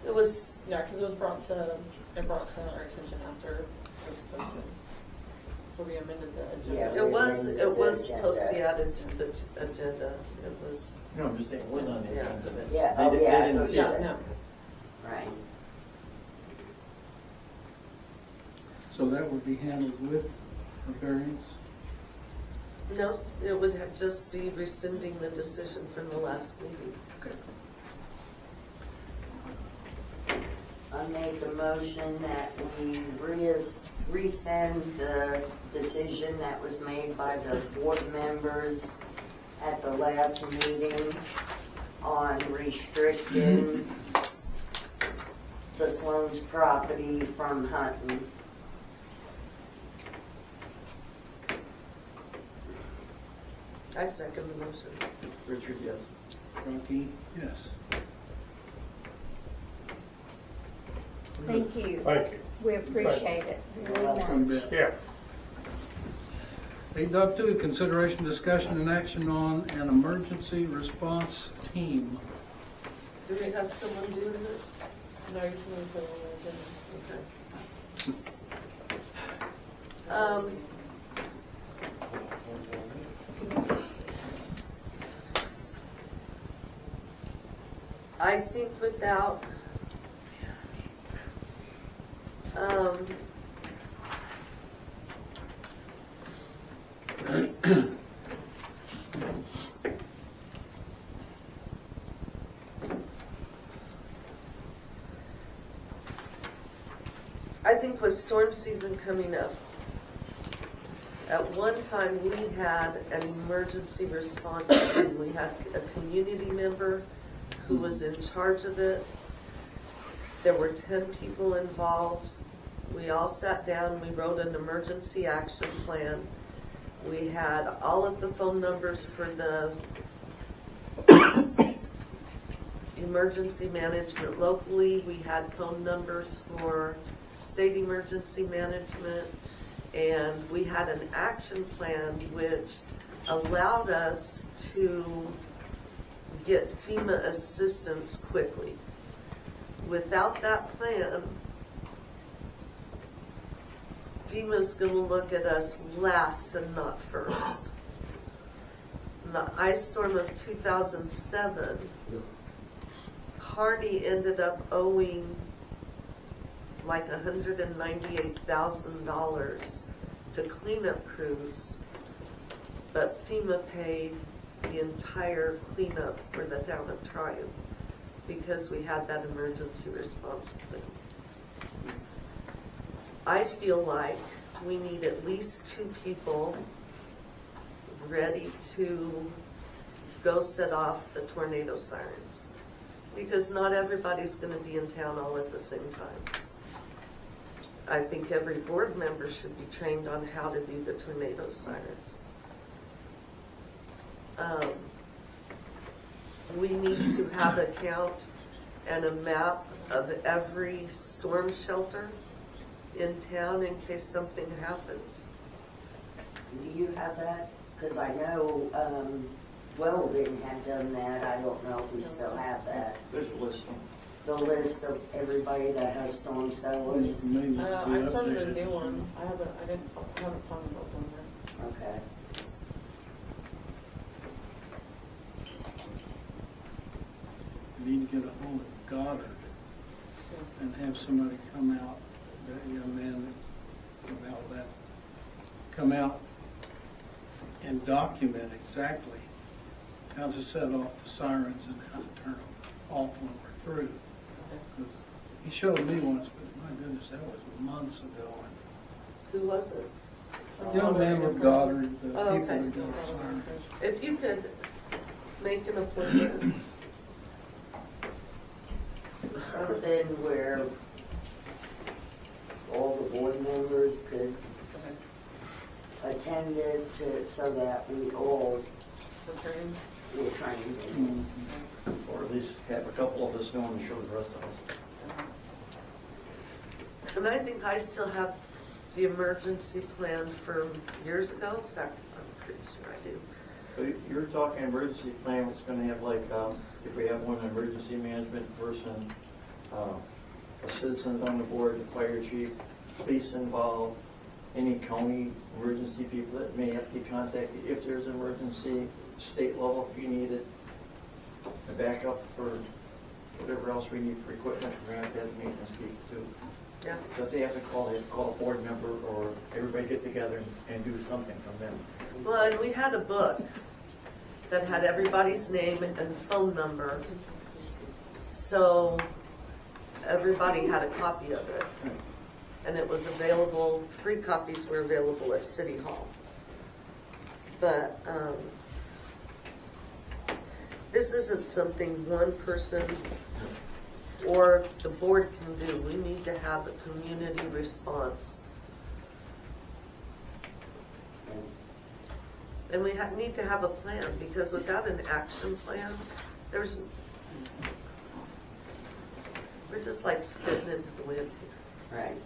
It was, Yeah, because it was brought to our attention after it was posted. So we amended the Yeah. agenda. it was Agenda. posted added to the agenda. It was, No, I'm just saying, it was on the Yeah. agenda. They- Yeah, They oh, didn't- yeah, they didn't see yeah. it. No. Right. so that would be handled with a variance? no, it would have just be rescinding the decision from the last meeting. Okay. I make a motion that we rescind the decision that was made by the board members at the last meeting on restricting the Sloan's property from hunting. I second the motion. Richard, yes. Rocky, yes. Thank you. Thank you. We appreciate it very Welcome, much. Ben. Yeah. 8.2, consideration, discussion, and action on an emergency response team. Do we have someone doing this? No, you can move it on the agenda. Okay. I think without I think with storm season coming up, at one time we had an emergency response team. We had a community member who was in charge of it. There were 10 people involved. We all sat down, we wrote an emergency action plan. We had all of the phone numbers for the emergency management locally. We had phone numbers for state emergency management. And we had an action plan which allowed us to get FEMA assistance quickly. Without that plan, FEMA's going to look at us last and not first. In the ice storm of 2007, Kearney ended up owing like $198,000 to cleanup crews, but FEMA paid the entire cleanup for the town of Tryon because we had that emergency response plan. I feel like we need at least 2 people ready to go set off the tornado sirens, because not everybody's going to be in town all at the same time. I think every board member should be trained on how to do the tornado sirens. We need to have a count and a map of every storm shelter in town in case something happens. Do you have that? Because I know Weldon had done that. I don't know if we still have that. There's a list. The list of everybody that has storm cellars. Maybe be I started a updated. new one. I haven't found the old one yet. Okay. We need to get a hold of Goddard and have somebody come out, that young man that come out and document exactly how to set off the sirens and how to turn them off when we're through. 'Cause he showed me once, but my goodness, that was months ago. Who was it? Young man with Goddard, the Oh, people okay. that do the sirens. If you could make an appointment. Something where all the board members could attend it so that we all were trained in Or at least have a couple of us go and show the rest of us. And I think I still have the emergency plan from years ago. In fact, I'm pretty sure I do. So you're talking emergency plan, it's gonna have like, if we have one emergency management person, a citizen on the board, the fire chief, police involved, any county emergency people that may have to be contacted if there's an emergency, state level if you need it, a backup for whatever else we need for equipment, we're gonna have to have maintenance people too. Yeah. So if they have to call, they have to call a board member or everybody get together and do something from them. Well, and we had a book that had everybody's name and phone number. So everybody had a copy of it. and it was available, free copies were available at City Hall. But this isn't something one person or the board can do. We need to have a community response. And we need to have a plan, because without an action plan, we're just like spitting into the wind here. Right.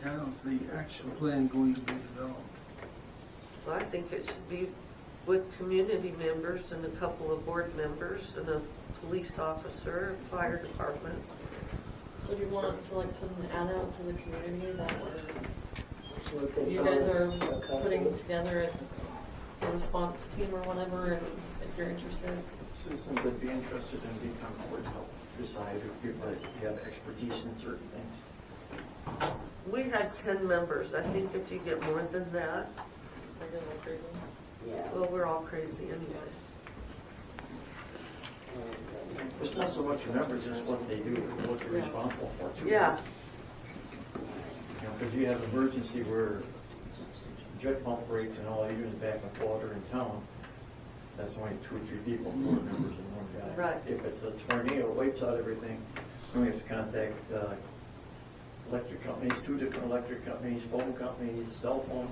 How's the action plan going to be developed? Well, I think it should be with community members and a couple of board members and a police officer, fire department. So do you want to like put an ad out to the community that Looking you for guys are a couple. putting together a response team or whatever, and if you're interested? Citizens would be interested in becoming board to help decide if people that have expertise in certain things. We had 10 members. I think if you get more than that, They're gonna go crazy. Yeah. well, we're all crazy anyway. It's not so much the members, it's what they do, what they're responsible for too. Yeah. You know, because you have emergency where jet pump breaks and all, even the back of water in town, that's only 2 or 3 people, 4 members and 1 guy. Right. If it's a tornado, wipes out everything, then we have to contact electric companies, 2 different electric companies, phone companies, cell phone,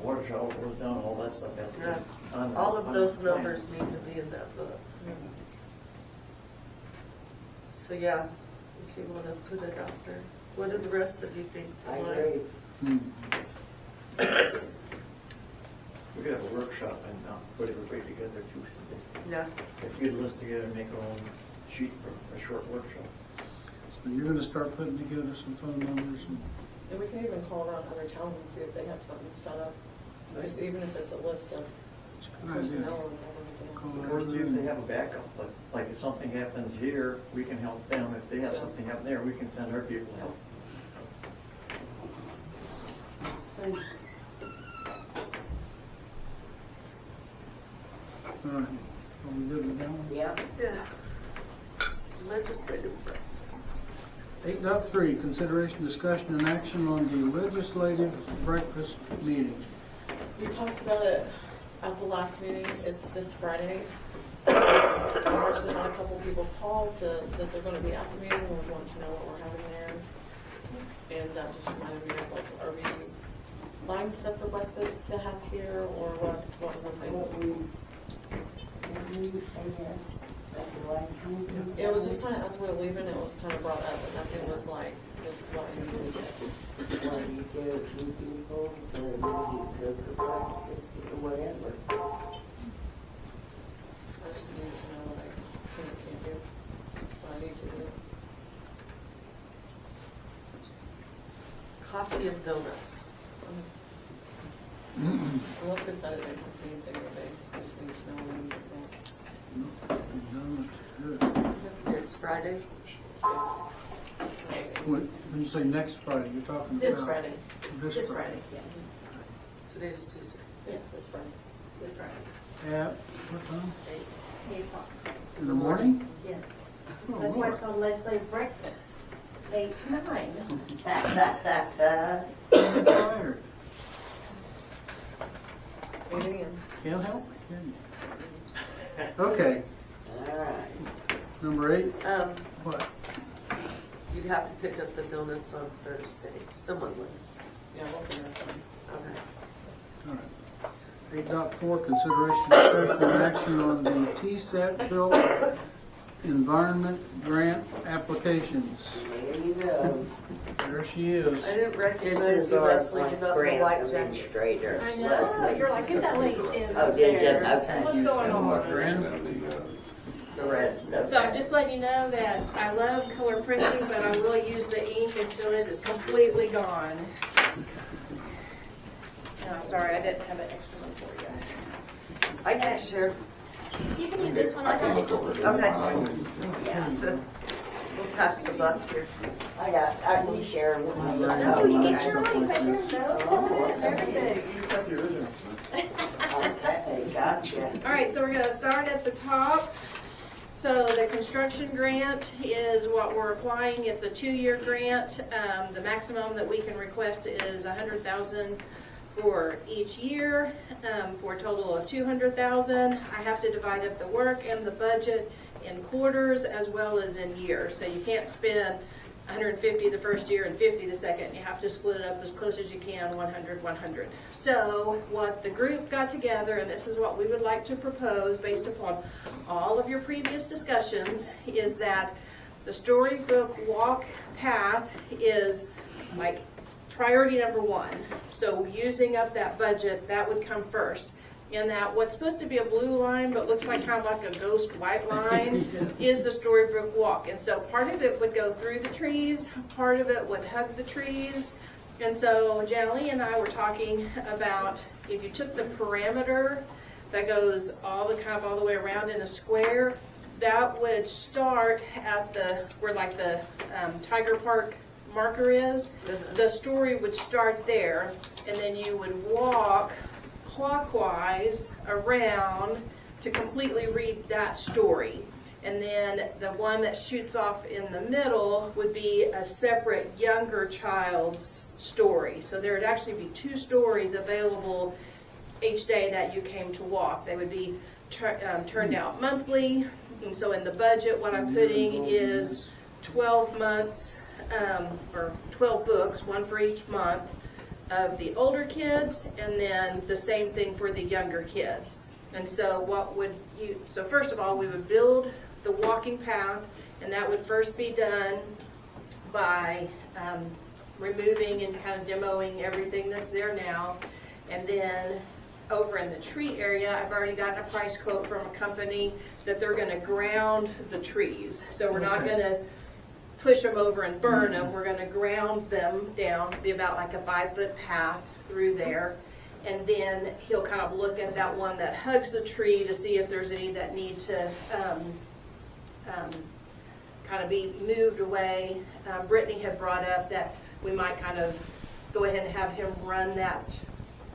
water shower goes down, all that stuff has to Yeah. be on. All of on those the plan. numbers need to be in that book. So yeah, if you want to put it out there. What do the rest of you think? I agree. We could have a workshop and put everybody together too someday. Yeah. If you could list together and make our own sheet for a short workshop. So you're gonna start putting together some phone numbers and And we can even call around other towns and see if they have something set up, just even if it's a list of it's a good idea. personnel or whatever. Call Of course, see if everybody they in. have a backup, like if something happens here, we can help them. If they have something happen there, we can send our people help. All right, are we good with that one? Yeah. Yeah. Legislative breakfast. 8.3, consideration, discussion, and action on the legislative breakfast meeting. We talked about it at the last meeting. It's this Friday. I've actually had a couple people call that they're gonna be at the meeting and want to know what we're having there. And that just reminded me of like, are we buying stuff for breakfast to have here, or what was the thing? Didn't you say yes at the last meeting? It was just kind of, as we're leaving, it was kind of brought up, and nothing was like, this is what we need to get. Well, you get a few people to maybe cook a breakfast or whatever. I just need to know what I can and can't do, what I need to do. Coffee and donuts. Unless they said it didn't have anything, or they just need to know when we get Good. It's Friday. When you say next Friday, you're talking about? This Friday. This Friday. Yeah. Today's Tuesday. Yes, this Friday. This Friday. At what time? 8 o'clock. In the morning? Yes. Oh, That's why it's Lord. called legislative breakfast. 8 to 9. I'm tired. 8 a.m. Can't help me, can you? Okay, All right. number 8, Um, what? you'd have to pick up the donuts on Thursday. Someone would. Yeah, we'll figure it out. Okay. All right. 8.4, consideration, discussion, and action on the TSAT bill environment grant applications. There you go. There she is. I didn't This recognize is you, our Leslie. You're not the grant white jacket. administrator. I know. Leslie. You're like, who's that lady standing Oh, up did you? there? Okay. What's going on? Fran? The rest of So I'm just letting you know that I love color printing, but I will use the ink until it is completely gone. And I'm sorry, I didn't have an extra one for you. I can share. You can use this one. I can use Okay. We'll pass the buck here. I can share with my. No, you get your money, take your notes, everything. You got the original. Okay, gotcha. All right, so we're gonna start at the top. So the construction grant is what we're applying. It's a 2-year grant. The maximum that we can request is $100,000 for each year, for a total of $200,000. I have to divide up the work and the budget in quarters as well as in years. So you can't spend 150 the first year and 50 the second. You have to split it up as close as you can, 100, 100. So what the group got together, and this is what we would like to propose based upon all of your previous discussions, is that the Storybook walk path is like priority number 1. So using up that budget, that would come first. In that what's supposed to be a blue line but looks like kind of like a ghost white line is the Storybook walk. And so part of it would go through the trees, part of it would hug the trees. And so Janelle and I were talking about if you took the perimeter that goes all the way around in a square, that would start at where like the Tiger Park marker is. The story would start there, and then you would walk clockwise around to completely read that story. And then the one that shoots off in the middle would be a separate younger child's story. So there would actually be 2 stories available each day that you came to walk. They would be turned out monthly. And so in the budget, what I'm putting is 12 months, or 12 books, 1 for each month, of the older kids, and then the same thing for the younger kids. And so so first of all, we would build the walking path, and that would first be done by removing and kind of demoing everything that's there now. And then over in the tree area, I've already gotten a price quote from a company that they're going to ground the trees. So we're not going to push them over and burn them. We're going to ground them down, be about like a 5-foot path through there. And then he'll kind of look at that one that hugs the tree to see if there's any that need to kind of be moved away. Brittney had brought up that we might kind of go ahead and have him run that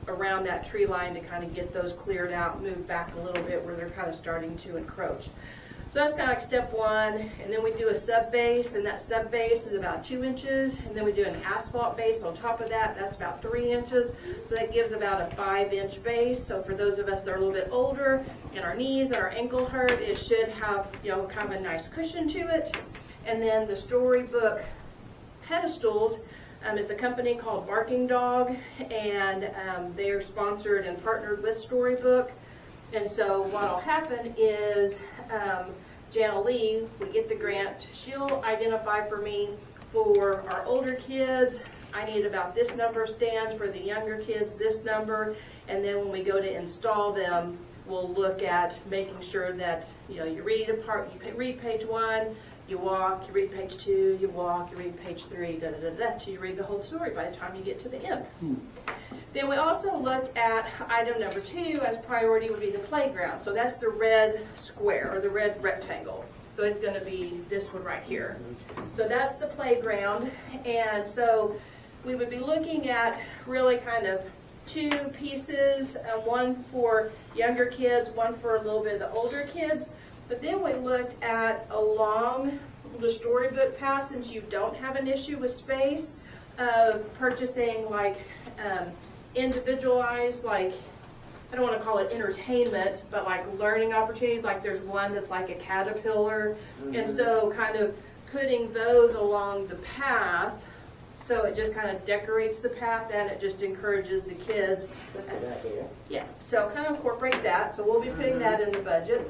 around that tree line to kind of get those cleared out, move back a little bit where they're kind of starting to encroach. So that's kind of like step 1, and then we do a sub base, and that sub base is about 2 inches, and then we do an asphalt base on top of that. That's about 3 inches, so that gives about a 5-inch base. So for those of us that are a little bit older and our knees and our ankle hurt, it should have, you know, kind of a nice cushion to it. And then the Storybook pedestals, it's a company called Barking Dog, and they are sponsored and partnered with Storybook. And so what'll happen is Janelle Lee, we get the grant, she'll identify for me for our older kids, I need about this number of stands, for the younger kids this number, and then when we go to install them, we'll look at making sure that, you know, you read page 1, you walk, you read page 2, you walk, you read page 3, till you read the whole story by the time you get to the end. Then we also looked at item number 2 as priority would be the playground. So that's the red square, or the red rectangle. So it's going to be this one right here. So that's the playground. And so we would be looking at really kind of 2 pieces, one for younger kids, one for a little bit of the older kids. But then we looked at along the Storybook path, since you don't have an issue with space, purchasing like individualized, like, I don't want to call it entertainment, but like learning opportunities. Like there's one that's like a caterpillar, and so kind of putting those along the path, so it just kind of decorates the path and it just encourages the kids. Yeah, so kind of incorporate that. So we'll be putting that in the budget.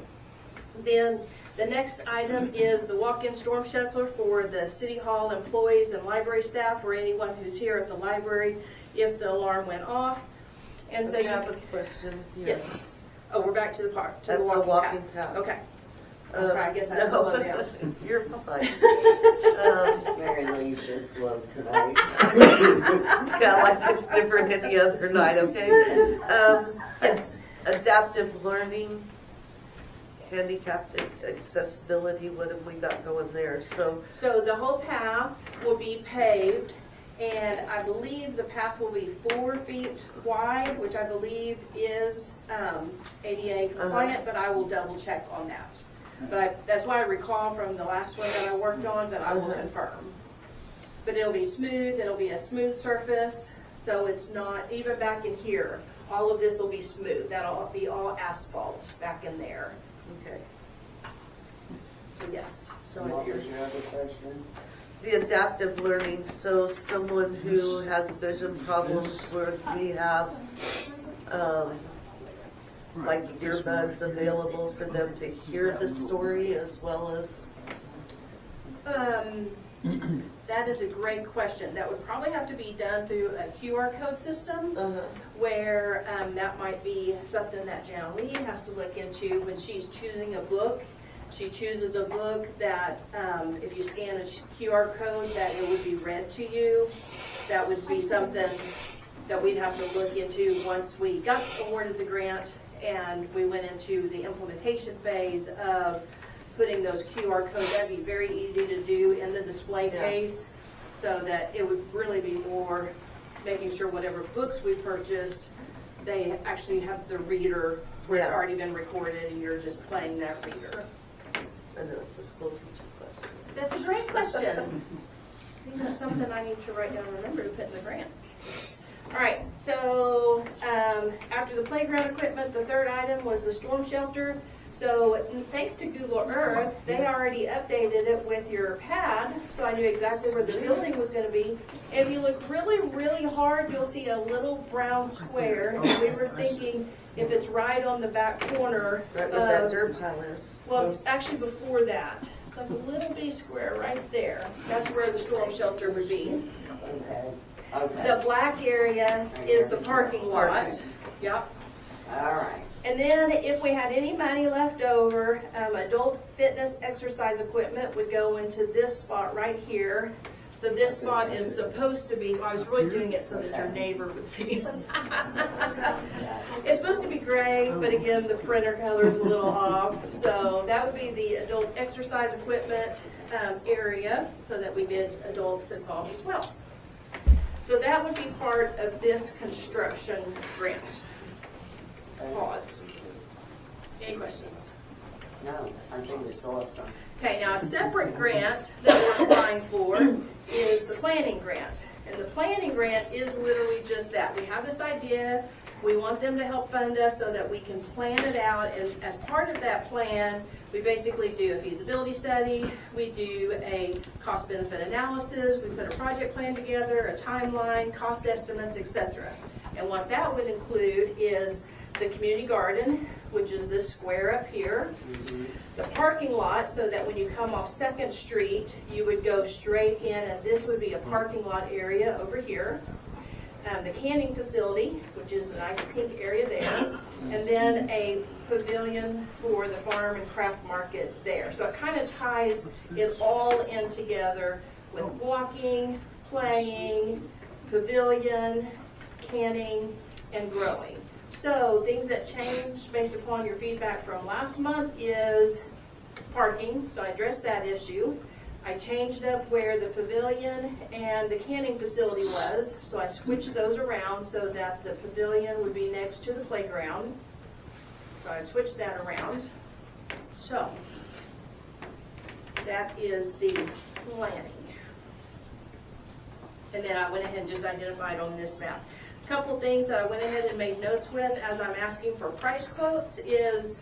Then the next item is the walk-in storm shelter for the City Hall employees and library staff, or anyone who's here at the library if the alarm went off. And so I have a question here. Yes. Oh, we're back to the part, to At the walking path. Okay. I'm sorry, I guess I no. slowed down. You're fine. Mary Lee's just slow tonight. Yeah, like it's different any other night, okay? Yes. Adaptive learning, handicapped accessibility, what have we got going there? So the whole path will be paved, and I believe the path will be 4 feet wide, which I believe is ADA compliant, but I will double check on that. But that's why I recall from the last one that I worked on, but I will confirm. But it'll be smooth, it'll be a smooth surface, so it's not, even back in here, all of this will be smooth. That'll be all asphalt back in there. Okay. So yes, so What if was you're, your other question? The adaptive learning, so someone who has vision problems where we have, like earbuds available for them to hear the story as well as, that is a great question. That would probably have to be done through a QR code system, where that might be something that Jan Lee has to look into when she's choosing a book. She chooses a book that if you scan a QR code, that it would be read to you. That would be something that we'd have to look into once we got awarded the grant and we went into the implementation phase of putting those QR codes. That'd be very easy to do in the display case, so that it would really be more making sure whatever books we purchased, they actually have the reader where it's already been recorded and you're just playing that reader. I know it's a school teaching question. That's a great question. See, that's something I need to write down and remember to put in the grant. All right, so after the playground equipment, the third item was the storm shelter. So thanks to Google Earth, they already updated it with your pad, so I knew exactly where the building was going to be. If you look really, really hard, you'll see a little brown square. And we were thinking if it's right on the back corner. Right where that dirt pile is. Well, it's actually before that. It's like a little bitty square right there. That's where the storm shelter would be. Okay. The black area is the parking lot. Yep. All right. And then if we had any money left over, adult fitness exercise equipment would go into this spot right here. So this spot is supposed to be, I was really doing it so that your neighbor would see. It's supposed to be gray, but again, the printer color is a little off. So that would be the adult exercise equipment area, so that we get adults involved as well. So that would be part of this construction grant. Pause. Any questions? No, I think it's awesome. Okay, now a separate grant that we're applying for is the planning grant. And the planning grant is literally just that. We have this idea, we want them to help fund us so that we can plan it out, and as part of that plan, we basically do a feasibility study, we do a cost benefit analysis, we put a project plan together, a timeline, cost estimates, etc. And what that would include is the community garden, which is this square up here, the parking lot, so that when you come off 2nd Street, you would go straight in, and this would be a parking lot area over here. The canning facility, which is a nice pink area there, and then a pavilion for the farm and craft market there. So it kind of ties it all in together with walking, playing, pavilion, canning, and growing. So things that changed based upon your feedback from last month is parking, so I addressed that issue. I changed up where the pavilion and the canning facility was, so I switched those around so that the pavilion would be next to the playground. So I switched that around. So that is the planning. And then I went ahead and just identified on this map. A couple things that I went ahead and made notes with as I'm asking for price quotes is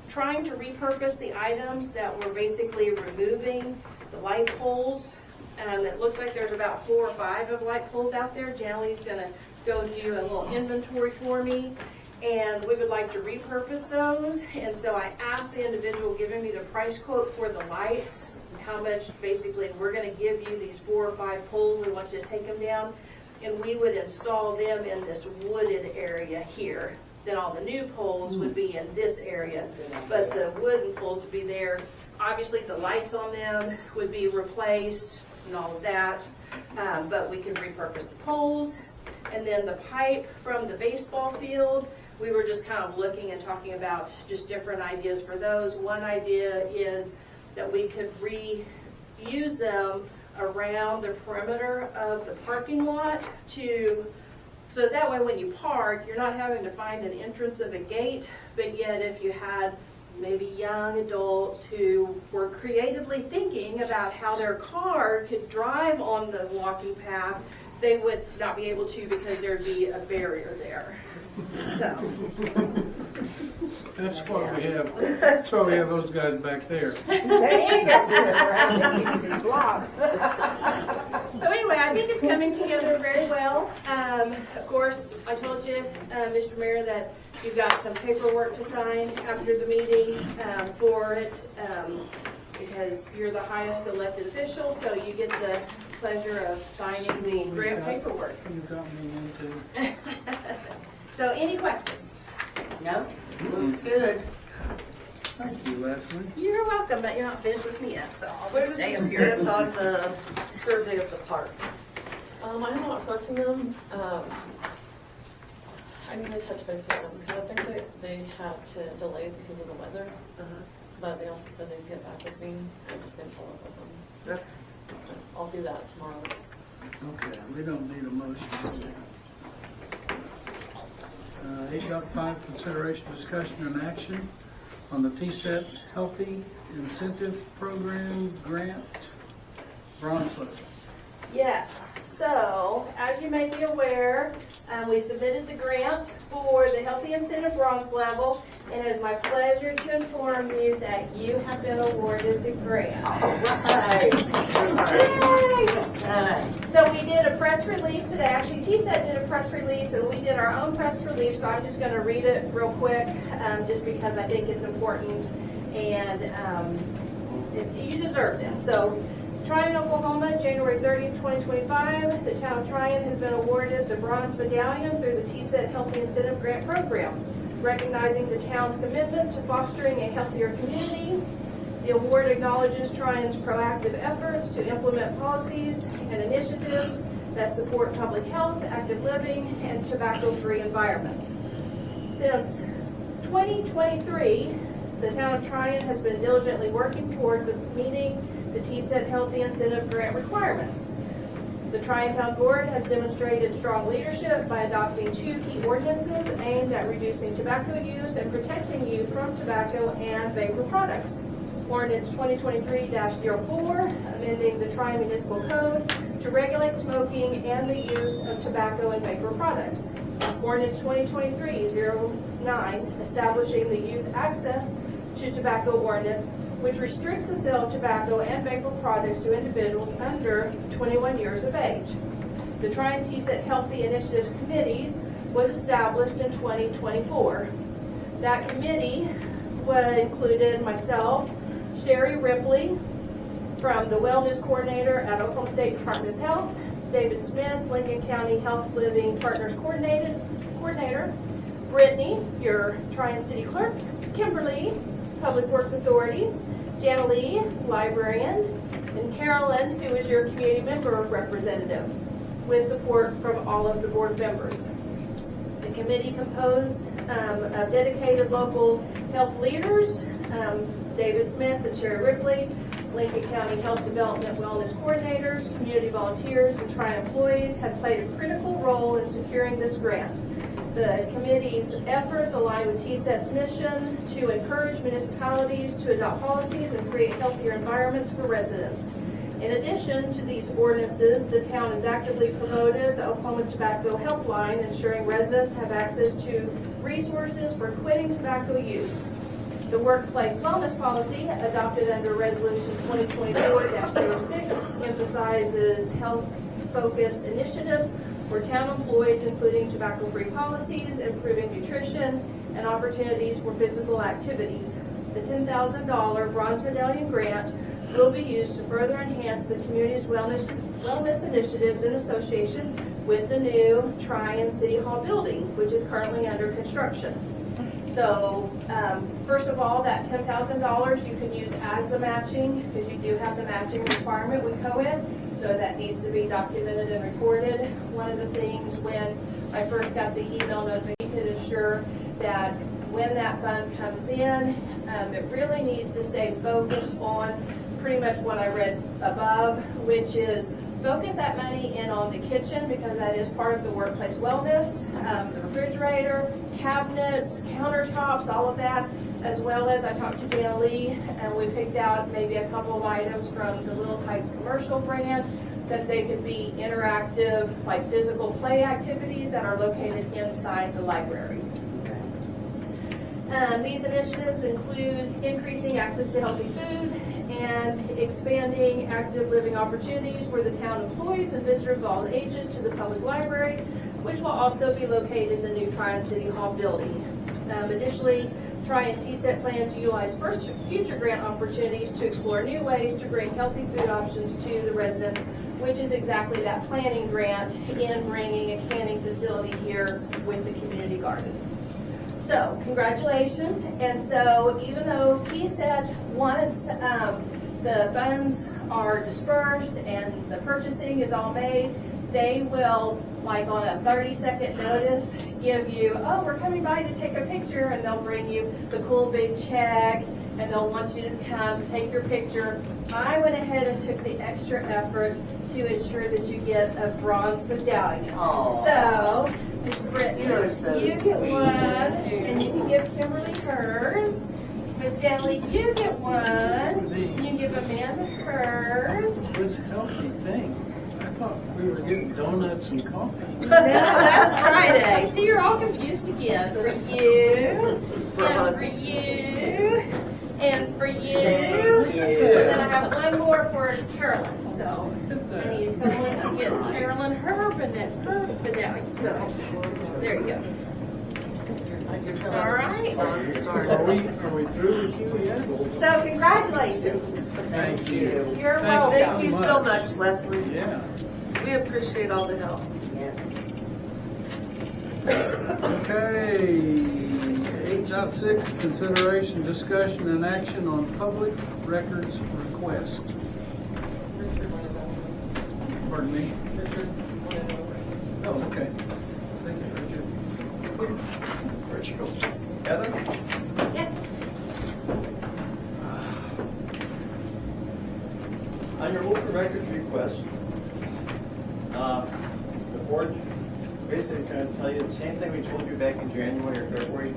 trying to repurpose the items that we're basically removing, the light poles. It looks like there's about 4 or 5 of light poles out there. Janely's going to go do a little inventory for me, and we would like to repurpose those. And so I asked the individual giving me the price quote for the lights, how much basically we're going to give you these 4 or 5 poles. We want you to take them down, and we would install them in this wooded area here. Then all the new poles would be in this area, but the wooden poles would be there. Obviously, the lights on them would be replaced and all of that, but we could repurpose the poles. And then the pipe from the baseball field, we were just kind of looking and talking about just different ideas for those. One idea is that we could reuse them around the perimeter of the parking lot so that way when you park, you're not having to find an entrance of a gate, but yet if you had maybe young adults who were creatively thinking about how their car could drive on the walking path, they would not be able to because there'd be a barrier there. So, That's why we have, that's why we have those guys back there. so anyway, I think it's coming together very well. Of course, I told you, Mr. Mayor, that you've got some paperwork to sign after the meeting for it, because you're the highest elected official, so you get the pleasure of signing the grant paperwork. You got me into. So any questions? No, looks good. Thank you, Leslie. You're welcome, but you're not finished with me yet, so I'll Where just do stay you up here. stand on the survey of the park? I have not heard from them. I need to touch base with them because I think they had to delay because of the weather. But they also said they'd get back with me. I just didn't follow up with them. Okay. I'll do that tomorrow. Okay, we don't need a motion. 8.5, consideration, discussion, and action on the TSET Healthy Incentive Program Grant, bronze level. Yes, so as you may be aware, we submitted the grant for the Healthy Incentive Bronze Level, and it is my pleasure to inform you that you have been awarded the grant. Yay! So we did a press release today. Actually, TSET did a press release, and we did our own press release, so I'm just going to read it real quick, just because I think it's important, and you deserve this. So, Tryon, Oklahoma, January 30th, 2025, the town of Tryon has been awarded the Bronze Medallion through the TSET Healthy Incentive Grant Program, recognizing the town's commitment to fostering a healthier community. The award acknowledges Tryon's proactive efforts to implement policies and initiatives that support public health, active living, and tobacco-free environments. Since 2023, the town of Tryon has been diligently working toward meeting the TSET Healthy Incentive Grant requirements. The Tryon Town Board has demonstrated strong leadership by adopting 2 key ordinances aimed at reducing tobacco use and protecting youth from tobacco and vapor products. Ordinance 2023-04, amending the Tryon Municipal Code to regulate smoking and the use of tobacco and vapor products. Ordinance 2023-09, establishing the youth access to tobacco ordinance, which restricts the sale of tobacco and vapor products to individuals under 21 years of age. The Tryon TSET Healthy Initiatives Committees was established in 2024. That committee included myself, Sherry Ripley, from the Wellness Coordinator at Oklahoma State Department of Health, David Smith, Lincoln County Health Living Partners Coordinator, Brittney, your Tryon City Clerk, Kimberly, Public Works Authority, Jana Lee, Librarian, and Carolyn, who is your Community Member Representative, with support from all of the board members. The committee composed of dedicated local health leaders, David Smith and Sherry Ripley, Lincoln County Health Development Wellness Coordinators, community volunteers, and Tryon employees have played a critical role in securing this grant. The committee's efforts align with TSET's mission to encourage municipalities to adopt policies and create healthier environments for residents. In addition to these ordinances, the town has actively promoted the Oklahoma Tobacco Helpline, ensuring residents have access to resources for quitting tobacco use. The Workplace Wellness Policy, adopted under Resolution 2024-06, emphasizes health-focused initiatives for town employees, including tobacco-free policies, improving nutrition, and opportunities for physical activities. The $10,000 Bronze Medallion grant will be used to further enhance the community's wellness initiatives in association with the new Tryon City Hall building, which is currently under construction. So, first of all, that $10,000 you can use as the matching, because you do have the matching requirement with co-ed, so that needs to be documented and recorded. One of the things when I first got the email notification to ensure that when that fund comes in, it really needs to stay focused on pretty much what I read above, which is focus that money in on the kitchen because that is part of the workplace wellness, the refrigerator, cabinets, countertops, all of that, as well as I talked to Jana Lee and we picked out maybe a couple of items from the Little Tikes commercial brand that they could be interactive, like physical play activities that are located inside the library. These initiatives include increasing access to healthy food and expanding active living opportunities for the town employees and visitors of all ages to the public library, which will also be located in the new Tryon City Hall building. Additionally, Tryon TSET plans to utilize future grant opportunities to explore new ways to bring healthy food options to the residents, which is exactly that planning grant in bringing a canning facility here with the community garden. So, congratulations. And so, even though TSET, once the funds are dispersed and the purchasing is all made, they will, like on a 30-second notice, give you, oh, we're coming by to take a picture, and they'll bring you the cool big check, and they'll want you to come take your picture. I went ahead and took the extra effort to ensure that you get a bronze medallion. Aww. So, Miss Brittney, You're so you get sweet. one, and you can give Kimberly hers. Miss Stanley, you get one. You give Amanda hers. This healthy thing, I thought we were getting donuts and coffee. No, that's Friday. See, you're all confused again. For you, and for you, and for you. Thank you. And then I have one more for Carolyn. So I need someone to get Carolyn her medallion. So there you go. All right. Are we through with you yet? So congratulations. Thank you. You're Thank welcome. Thank you so much, Leslie. Yeah. We appreciate all the help. Yes. Okay, 8.6, consideration, discussion, and action on public records request. Pardon me? Oh, okay. Thank you, Richard. Where'd you go? Heather? Yeah. On your open records request, the board basically going to tell you the same thing we told you back in January or February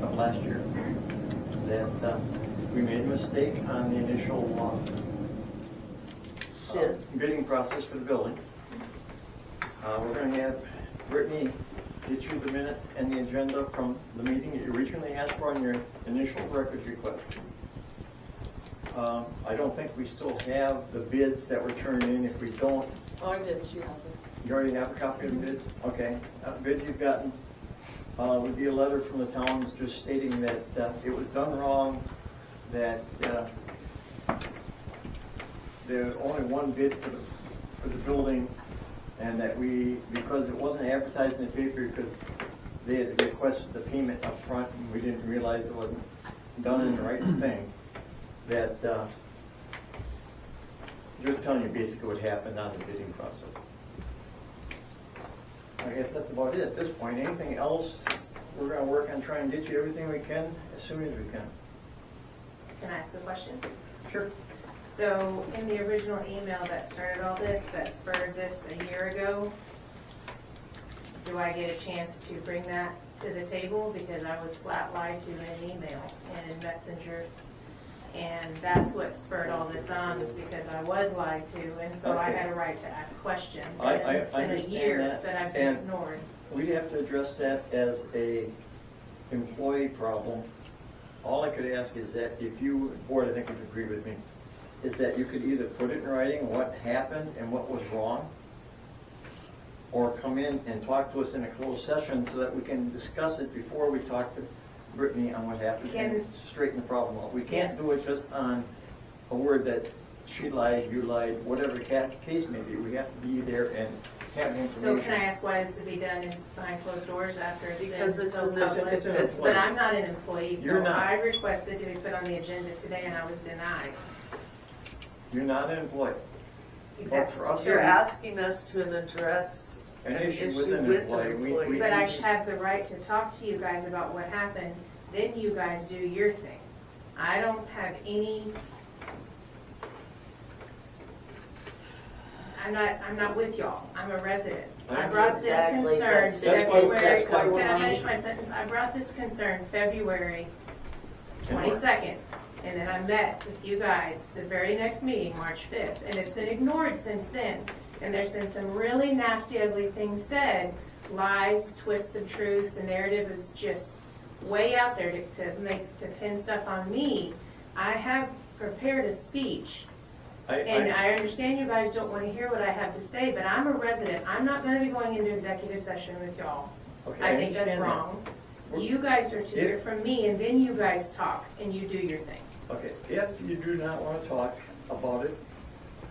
of last year, that we made a mistake on the initial bidding process for the building. We're going to have Brittney get you the minutes and the agenda from the meeting that you originally asked for on your initial records request. I don't think we still have the bids that were turned in. If we don't, Oh, I did, she has it. you already have a copy of the bids? Okay. Bids you've gotten would be a letter from the towns just stating that it was done wrong, that there's only one bid for the building, and that because it wasn't advertised in the paper, because they had requested the payment up front, and we didn't realize it wasn't done in the right thing, that just telling you basically what happened on the bidding process. I guess that's about it at this point. Anything else? We're going to work on trying to get you everything we can as soon as we can. Can I ask a question? Sure. So in the original email that started all this, that spurred this a year ago, do I get a chance to bring that to the table? Because I was flat lied to in an email and in Messenger. And that's what spurred all this on, is because I was lied to, and so I had a right to ask questions. I And it's been a understand year that, I've been and ignored. we'd have to address that as a employee problem. All I could ask is that if you, board, I think would agree with me, is that you could either put it in writing what happened and what was wrong, or come in and talk to us in a closed session so that we can discuss it before we talk to Brittney on what happened and straighten the problem out. We can't do it just on a word that she lied, you lied, whatever the case may be. We have to be there and have information. So can I ask why this is to be done behind closed doors after it's Because been it's so an- public? it's an employee. But I'm not an employee, so You're not. I requested to be put on the agenda today and I was denied. You're not an employee. But for us, You're asking us to address an an issue issue with an with an employee. employee. But I have the right to talk to you guys about what happened, then you guys do your thing. I don't have any, I'm not with y'all. I'm a resident. I That's brought this exactly- concern that's- that's February, why we're can I on. finish my sentence? I brought this concern February 22nd. And then I met with you guys the very next meeting, March 5th, and it's been ignored since then. And there's been some really nasty, ugly things said, lies, twists the truth, the narrative is just way out there to pin stuff on me. I have prepared a speech, and I understand you guys don't want to hear what I have to say, but I'm a resident. I'm not going to be going into executive session with y'all. Okay, I think that's understand that. wrong. You guys are to hear from me, and then you guys talk, and you do your thing. Okay, if you do not want to talk about it,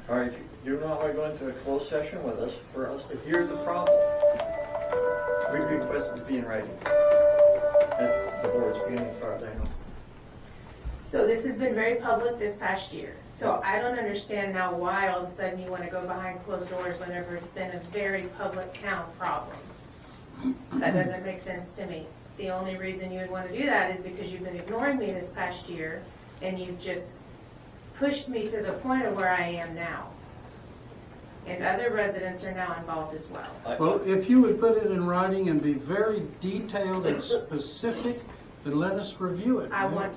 or if you do not want to go into a closed session with us, for us to hear the problem, we request it to be in writing. As the board's feeling, as far as I know. So this has been very public this past year. So I don't understand now why all of a sudden you want to go behind closed doors whenever it's been a very public town problem. That doesn't make sense to me. The only reason you would want to do that is because you've been ignoring me this past year, and you've just pushed me to the point of where I am now. And other residents are now involved as well. Well, if you would put it in writing and be very detailed and specific, then let us review it. I want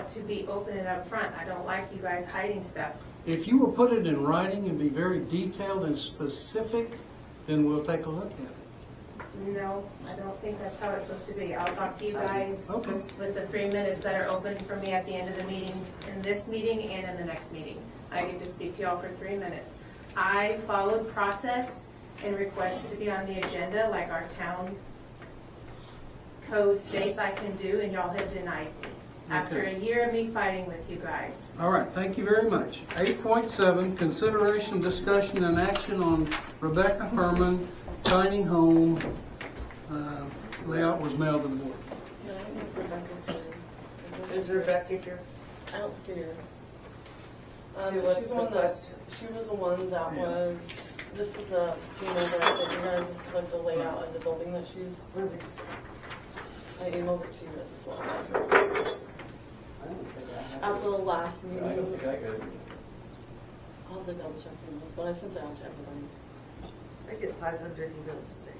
to be open and upfront. I don't like you guys hiding stuff. If you will put it in writing and be very detailed and specific, then we'll take a look at it. No, I don't think that's how it's supposed to be. I'll talk to you guys Okay. with the 3 minutes that are open for me at the end of the meeting, in this meeting and in the next meeting. I get to speak to y'all for 3 minutes. I followed process and requested to be on the agenda like our town code states I can do, and y'all have denied me. After a year of me fighting with you guys. All right, thank you very much. 8.7, consideration, discussion, and action on Rebecca Herman tiny home. Layout was mailed to the board. No, I think Rebecca's here. Is Rebecca here? I don't see her. What's She's the the one that, question? she was the one that was, this is a, email that I sent you guys, this is like the layout of the building that she's, I emailed it to you guys as well. At the last meeting, I don't think I could. I'll have to double check the emails, but I sent it out to everybody. I get 500 emails a day.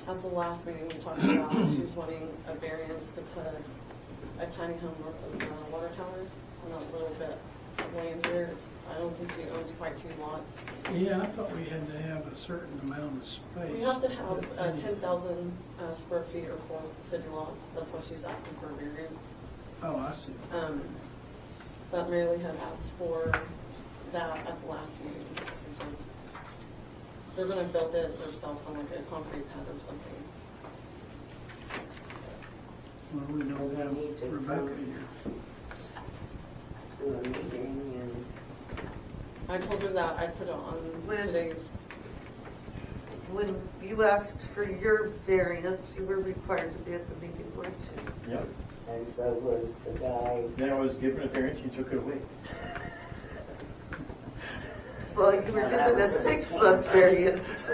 At the last meeting, we talked about she was wanting a variance to put a tiny home north of the water tower on a little bit of land there. I don't think she owns quite 2 lots. Yeah, I thought we had to have a certain amount of space. We have to have 10,000 square feet or 4 city lots. That's why she's asking for a variance. Oh, I see. But Mary Lee had asked for that at the last meeting. They're gonna build it themselves on like a concrete pad or something. Well, we don't have Rebecca here. Do a meeting and I told her that I'd put it on today's. When you asked for your variance, you were required to be at the meeting, weren't you? Yep. and so was the guy. Then I was given a variance, you took it away. Well, you were given a 6-month variance.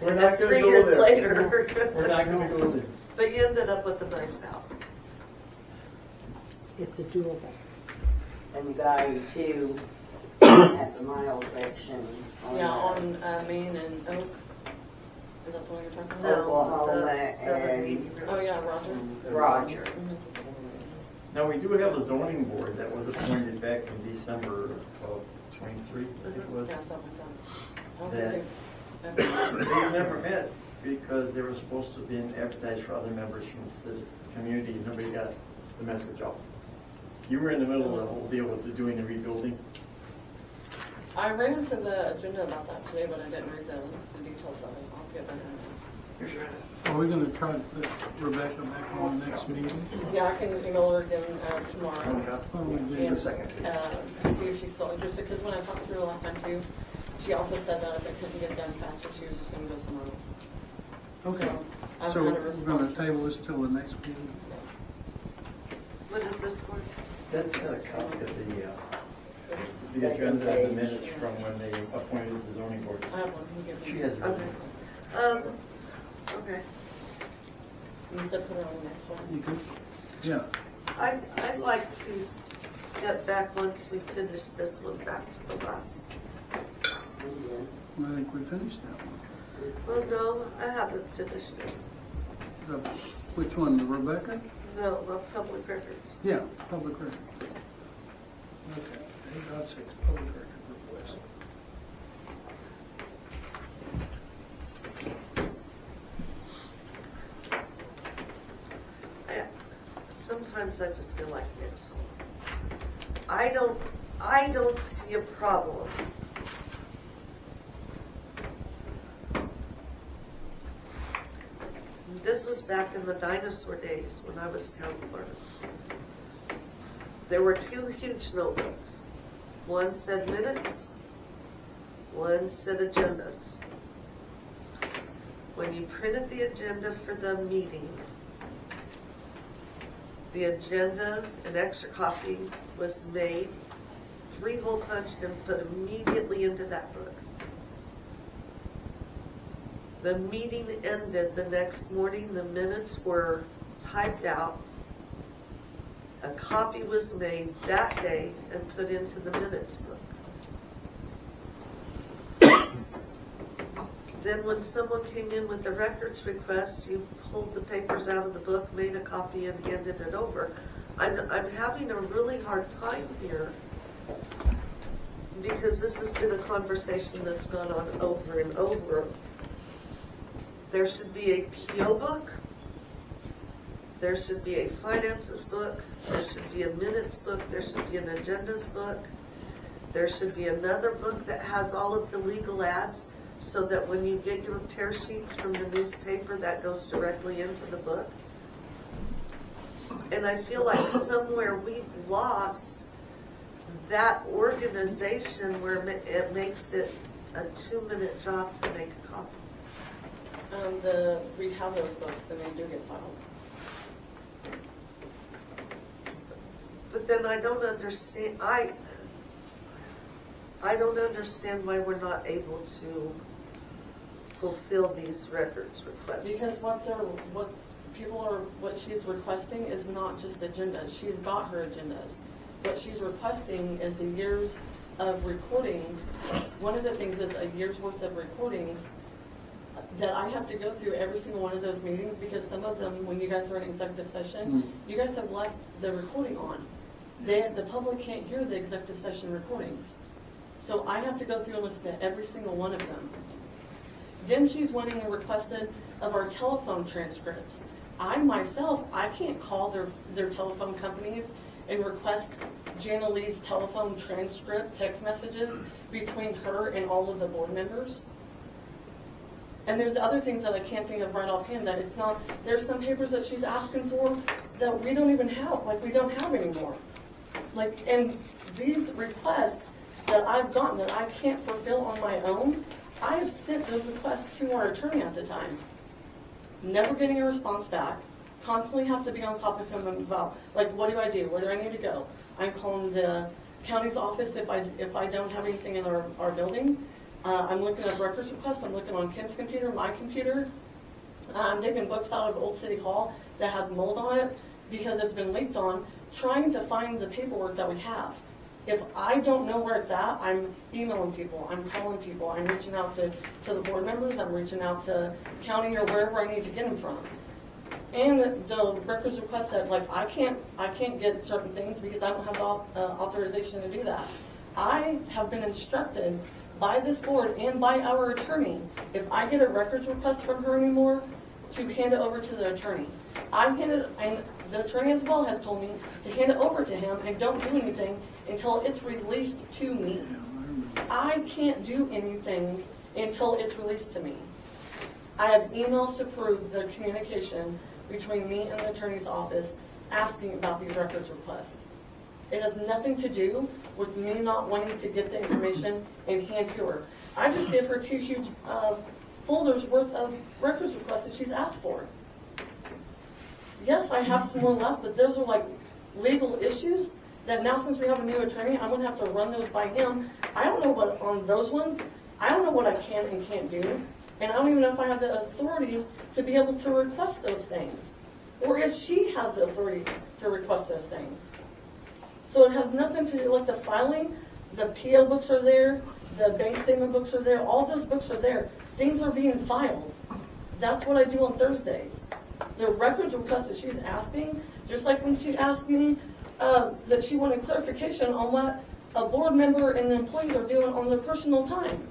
We're not gonna 3 go years there. later. We're not gonna go there. But you ended up with a nice house. It's a doable. And the guy too, at the mile section. Yeah, on Main and Oak. Is that the one you're talking about? Oklahoma that's 780 and- Road. Oh, yeah, Roger. Roger. Mhm. Now, we do have a zoning board that was appointed back in December of 23, I think it was. Yeah, something like that. I That- don't think they've They never met because they were supposed to be advertised for other members from the city, community, and nobody got the message out. You were in the middle of the whole deal with the doing the rebuilding. I ran into the agenda about that today, but I didn't read the details of it. I'll get that in. Are we gonna try to put Rebecca back on the next meeting? Yeah, I can email her again tomorrow. Why don't we do And, that? see if she's still interested, because when I talked to her last time too, she also said that if it couldn't get done faster, she was just gonna go somewhere else. Okay, I haven't so had a we're gonna response. table this till the next meeting. What is this for? That's a copy of the agenda and the minutes from when they appointed the zoning board. I have one. Can you give me? She has it. Okay. Okay. You said put her on the next one. You could, yeah. I'd like to get back once we finish this one back to the last. I think we finished that one. Oh, no, I haven't finished it. Which one, the Rebecca? No, public records. Yeah, public record. Okay, 8.6, public record request. Sometimes I just feel like this. I don't see a problem. This was back in the dinosaur days when I was town clerk. There were 2 huge notebooks. One said minutes, one said agendas. When you printed the agenda for the meeting, the agenda, an extra copy was made, 3-hole punched and put immediately into that book. The meeting ended the next morning, the minutes were typed out, a copy was made that day and put into the minutes book. Then when someone came in with a records request, you pulled the papers out of the book, made a copy and handed it over. I'm having a really hard time here because this has been a conversation that's gone on over and over. There should be a PO book. There should be a finances book. There should be a minutes book. There should be an agendas book. There should be another book that has all of the legal ads so that when you get your tear sheets from the newspaper, that goes directly into the book. And I feel like somewhere we've lost that organization where it makes it a 2-minute job to make a copy. We have those books and they do get filed. But then I don't understand, I don't understand why we're not able to fulfill these records requests. Because what she's requesting is not just agendas. She's got her agendas. What she's requesting is a year's of recordings. One of the things is a year's worth of recordings that I have to go through every single one of those meetings because some of them, when you guys are in executive session, you guys have left the recording on. The public can't hear the executive session recordings. So I have to go through and listen to every single one of them. Then she's wanting a requested of our telephone transcripts. I myself, I can't call their telephone companies and request Jana Lee's telephone transcript text messages between her and all of the board members. And there's other things that I can't think of right offhand that it's not, there's some papers that she's asking for that we don't even have, like we don't have anymore. Like, and these requests that I've gotten that I can't fulfill on my own, I have sent those requests to our attorney at the time. Never getting a response back. Constantly have to be on top of him about, like, what do I do? Where do I need to go? I'm calling the county's office if I don't have anything in our building. I'm looking at records requests. I'm looking on Kim's computer, my computer. I'm taking books out of Old City Hall that has mold on it because it's been leaked on, trying to find the paperwork that we have. If I don't know where it's at, I'm emailing people, I'm calling people, I'm reaching out to the board members, I'm reaching out to county or wherever I need to get them from. And the records request that, like, I can't get certain things because I don't have the authorization to do that. I have been instructed by this board and by our attorney, if I get a records request from her anymore, to hand it over to the attorney. And the attorney as well has told me to hand it over to him and don't do anything until it's released to me. I can't do anything until it's released to me. I have emails to prove the communication between me and the attorney's office asking about these records requests. It has nothing to do with me not wanting to get the information and hand to her. I just gave her 2 huge folders worth of records requests that she's asked for. Yes, I have some more left, but those are like legal issues that now since we have a new attorney, I'm gonna have to run those by him. I don't know what, on those ones, I don't know what I can and can't do. And I don't even know if I have the authority to be able to request those things. Or if she has the authority to request those things. So it has nothing to do, like the filing, the PO books are there, the bank statement books are there, all those books are there. Things are being filed. That's what I do on Thursdays. The records request that she's asking, just like when she asked me that she wanted clarification on what a board member and the employees are doing on their personal time.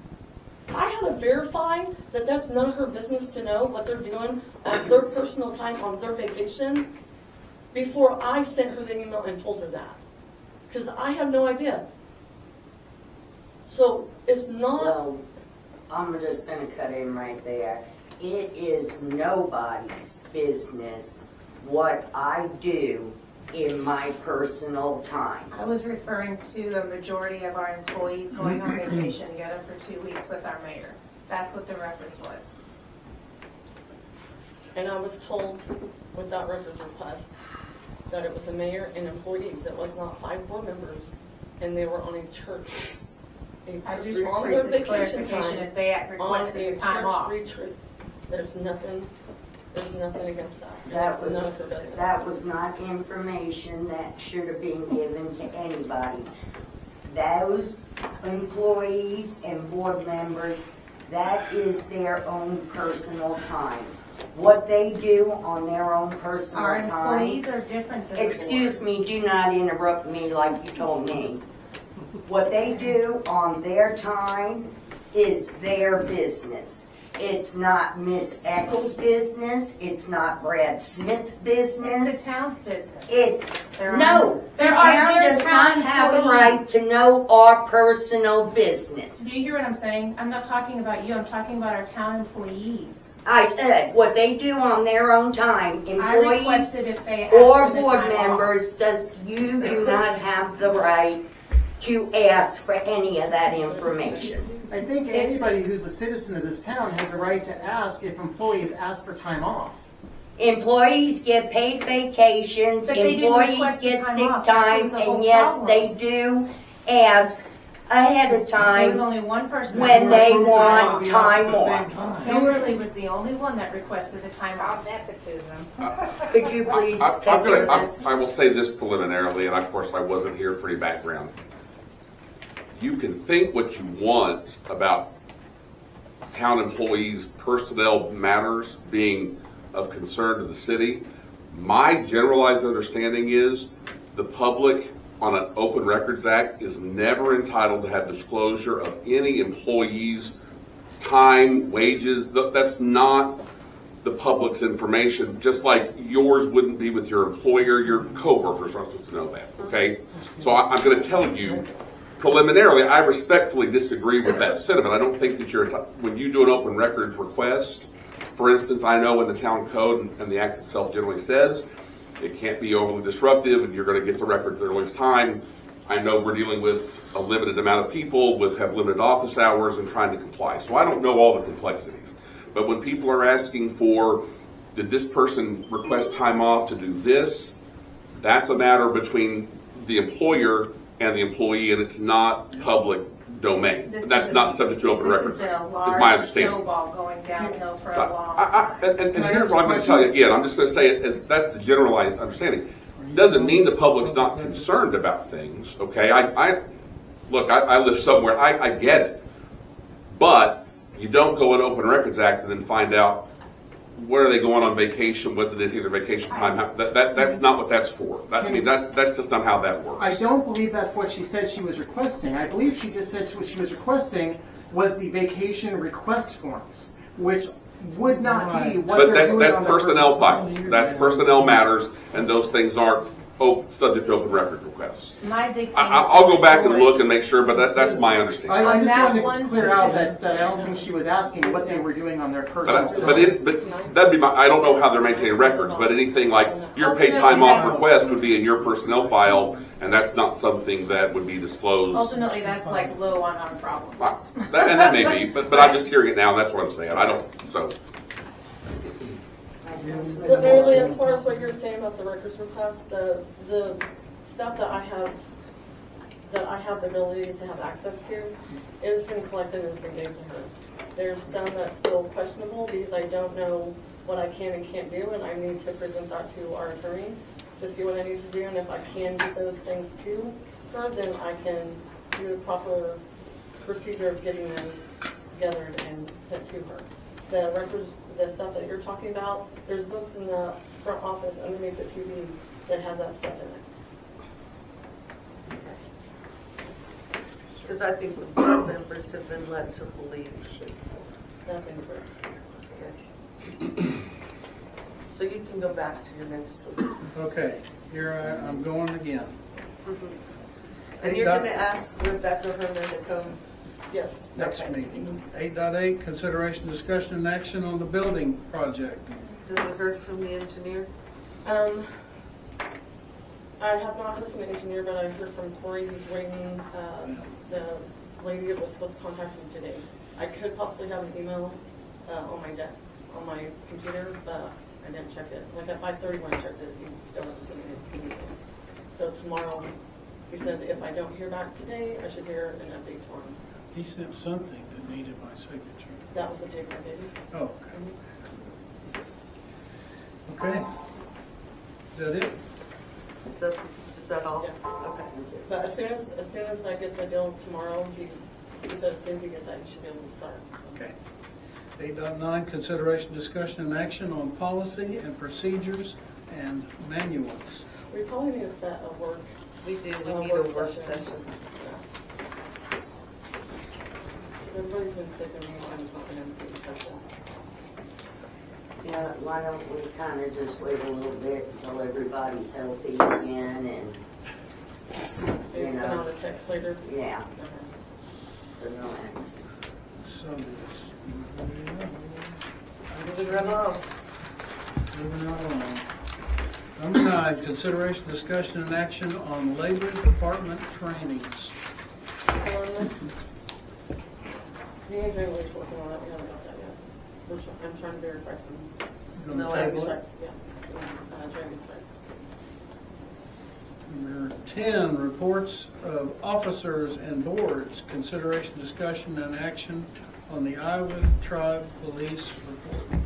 I had to verify that that's none of her business to know what they're doing on their personal time, on their vacation, before I sent her the email and told her that. Because I have no idea. So it's not. Well, I'm just gonna cut in right there. It is nobody's business what I do in my personal time. I was referring to the majority of our employees going on vacation together for 2 weeks with our mayor. That's what the reference was. And I was told with that records request that it was the mayor and employees. It was not 5 board members, and they were on a church. I just requested a clarification if they had requested the time off. Retreat. There's nothing against that. That None of her business. that was not information that should have been given to anybody. Those employees and board members, that is their own personal time. What they do on their own personal Our time. employees are different than the board. Excuse me, do not interrupt me like you told me. What they do on their time is their business. It's not Miss Eccles' business, it's not Brad Smith's business. It's the town's business. No, the town does not have a right to know our personal business. Do you hear what I'm saying? I'm not talking about you, I'm talking about our town employees. I said, what they do on their own time, I employees requested if they asked or for the board time off. members, you do not have the right to ask for any of that information. I think anybody who's a citizen of this town has a right to ask if employees ask for time off. Employees get paid vacations, But they didn't employees request the get time sick off. That was time, the whole and yes, problem. they do ask ahead of There was time only one person. when that they requested want Be off at time the same off. time. Kimberly was the only one that requested the time off. Nepotism. Could you please I'm take care gonna, of this? I will say this preliminarily, and of course I wasn't here for any background. You can think what you want about town employees' personnel matters being of concern to the city. My generalized understanding is the public on an Open Records Act is never entitled to have disclosure of any employee's time, wages. That's not the public's information, just like yours wouldn't be with your employer. Your coworkers aren't supposed to know that, okay? So I'm going to tell you, preliminarily, I respectfully disagree with that sentiment. I don't think that when you do an open records request, for instance, I know in the town code and the act itself generally says it can't be overly disruptive and you're going to get the records at the earliest time. I know we're dealing with a limited amount of people have limited office hours and trying to comply. So I don't know all the complexities. But when people are asking for, did this person request time off to do this, that's a matter between the employer and the employee, and it's not public domain. That's not subject to open records. This is a is large my understanding. snowball going downhill for a long time. And here's what I'm going to tell you again. I'm just going to say it as that's the generalized understanding. Doesn't mean the public's not concerned about things. Okay, I live somewhere. I get it, but you don't go in Open Records Act and then find out where are they going on vacation, what did they take their vacation time. That's not what that's for. That's just not how that works. I don't believe that's what she said she was requesting. I believe she just said what she was requesting was the vacation request forms, which would not be what But they're doing that's on their personnel personal files. time. That's personnel matters, and those things aren't subject to open records requests. My big thing I'll is go back and Troy. look and make sure, but that's my understanding. I On just that wanted one to clear out system. that I don't think she was asking what they were doing on their personal time. But that'd be I don't know how they're maintaining records, but anything like your paid time off request would be in your personnel file, and that's not something that would be disclosed. Ultimately, that's like low on our problem. And that may be, but I'm just hearing it now, and that's what I'm saying. I don't, so. So Mary Lee, as far as what you're saying about the records request, the stuff that I have the ability to have access to is been collected and has been given to her. There's some that's still questionable because I don't know what I can and can't do, and I need to present that to our attorney. to see what I need to do, and if I can get those things to her, then I can do the proper procedure of getting those gathered and sent to her. The records, the stuff that you're talking about, there's books in the front office underneath the TV that has that stuff in it. Because I think the board members have been led to believe. Nothing for. So you can go back to your next one. Okay, here I'm going again. And you're going to ask Rebecca Herman to come? Yes. Next Okay. meeting. 8.8, consideration, discussion, and action on the building project. Have you heard from the engineer? I have not heard from the engineer, but I heard from Corey. He's waiting, the lady that was supposed to contact me today. I could possibly have an email on my computer, but I didn't check it. Like at 5:30 when I checked it, he still hasn't sent me anything. So tomorrow, he said if I don't hear back today, I should hear an update tomorrow. He sent something that needed my signature. That was the paper I gave you. Oh, okay. Okay. Is that it? Is that all? Yeah. Okay. But as soon as I get the deal tomorrow, he said as soon as he gets that, he should be able to start. Okay. 8.9, consideration, discussion, and action on policy and procedures and manuals. We probably need to set a work. We do. We need a work session. Everybody's been sick of me, I'm just not gonna do this. Yeah, why don't we kind of just wait a little bit until everybody's healthy again and, Maybe you send out know, a text later. yeah. Okay. So no action. So Moving right along. moving right along. Number 9, consideration, discussion, and action on labor department trainings. Me and Jay was working on that, we haven't got that yet. I'm trying to verify some. No Gonna table action. it? Checks, yeah, Jeremy specs. Number 10, reports of officers and boards, consideration, discussion, and action on the Iowa Tribe Police report.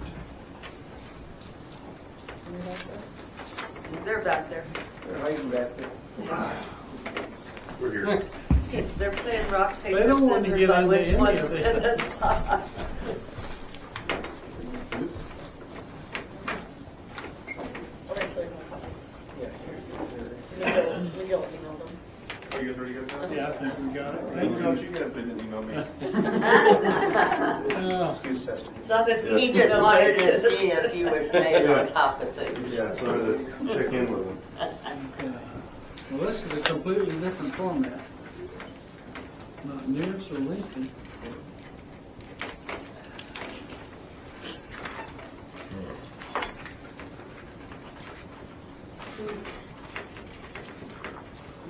They're back there. We're here. They're playing rock, They paper, don't want to scissors get on into which any one's of it. gonna talk. Okay, so you can copy. You'll email them. Are you guys ready to go? Yeah, I think we got it. Thank you. You guys didn't email me. Oh, He was testing. It's not that He just wanted to see if you were staying on top of things. Yeah, so I had to check in with him. okay. Well, this is a completely different format. Not near so lengthy.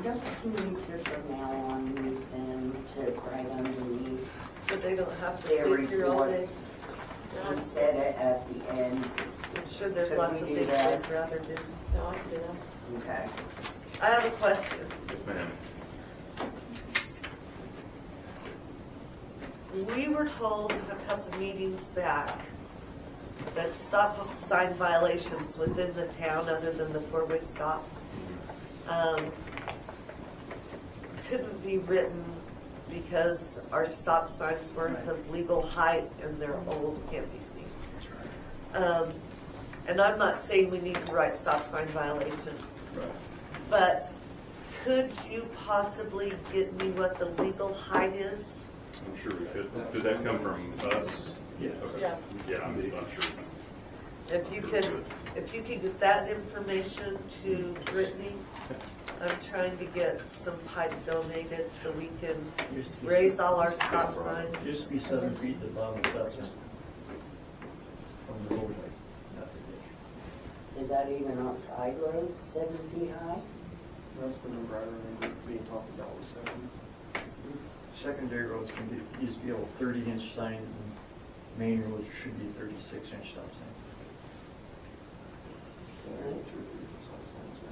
Don't you need to from now on move them to right underneath So they don't have to their sit here all day. reports instead of at the end? I'm sure there's Could lots we of do things that? they'd rather do. No, I can do that. Okay. I have a question. Yes, ma'am. We were told a couple meetings back that stop sign violations within the town, other than the four-way stop, couldn't be written because our stop signs weren't of legal height and they're old, can't be seen. And I'm not saying we need to write stop sign violations, Right. but could you possibly get me what the legal height is? I'm sure we could. Did that come from us? Yeah. Okay. Yeah. Yeah, I'm sure. If you could get that information to Brittney, I'm trying to get some pipe donated so we can raise all our stop signs. It used to be 7 feet to the bottom of the stop sign. From the roadway, not the ditch. Is that even on side roads, 7 feet high? That's the number I remember being talked about was 7. Secondary roads can be, used to be able 30-inch signs, and main roads should be 36-inch stop signs.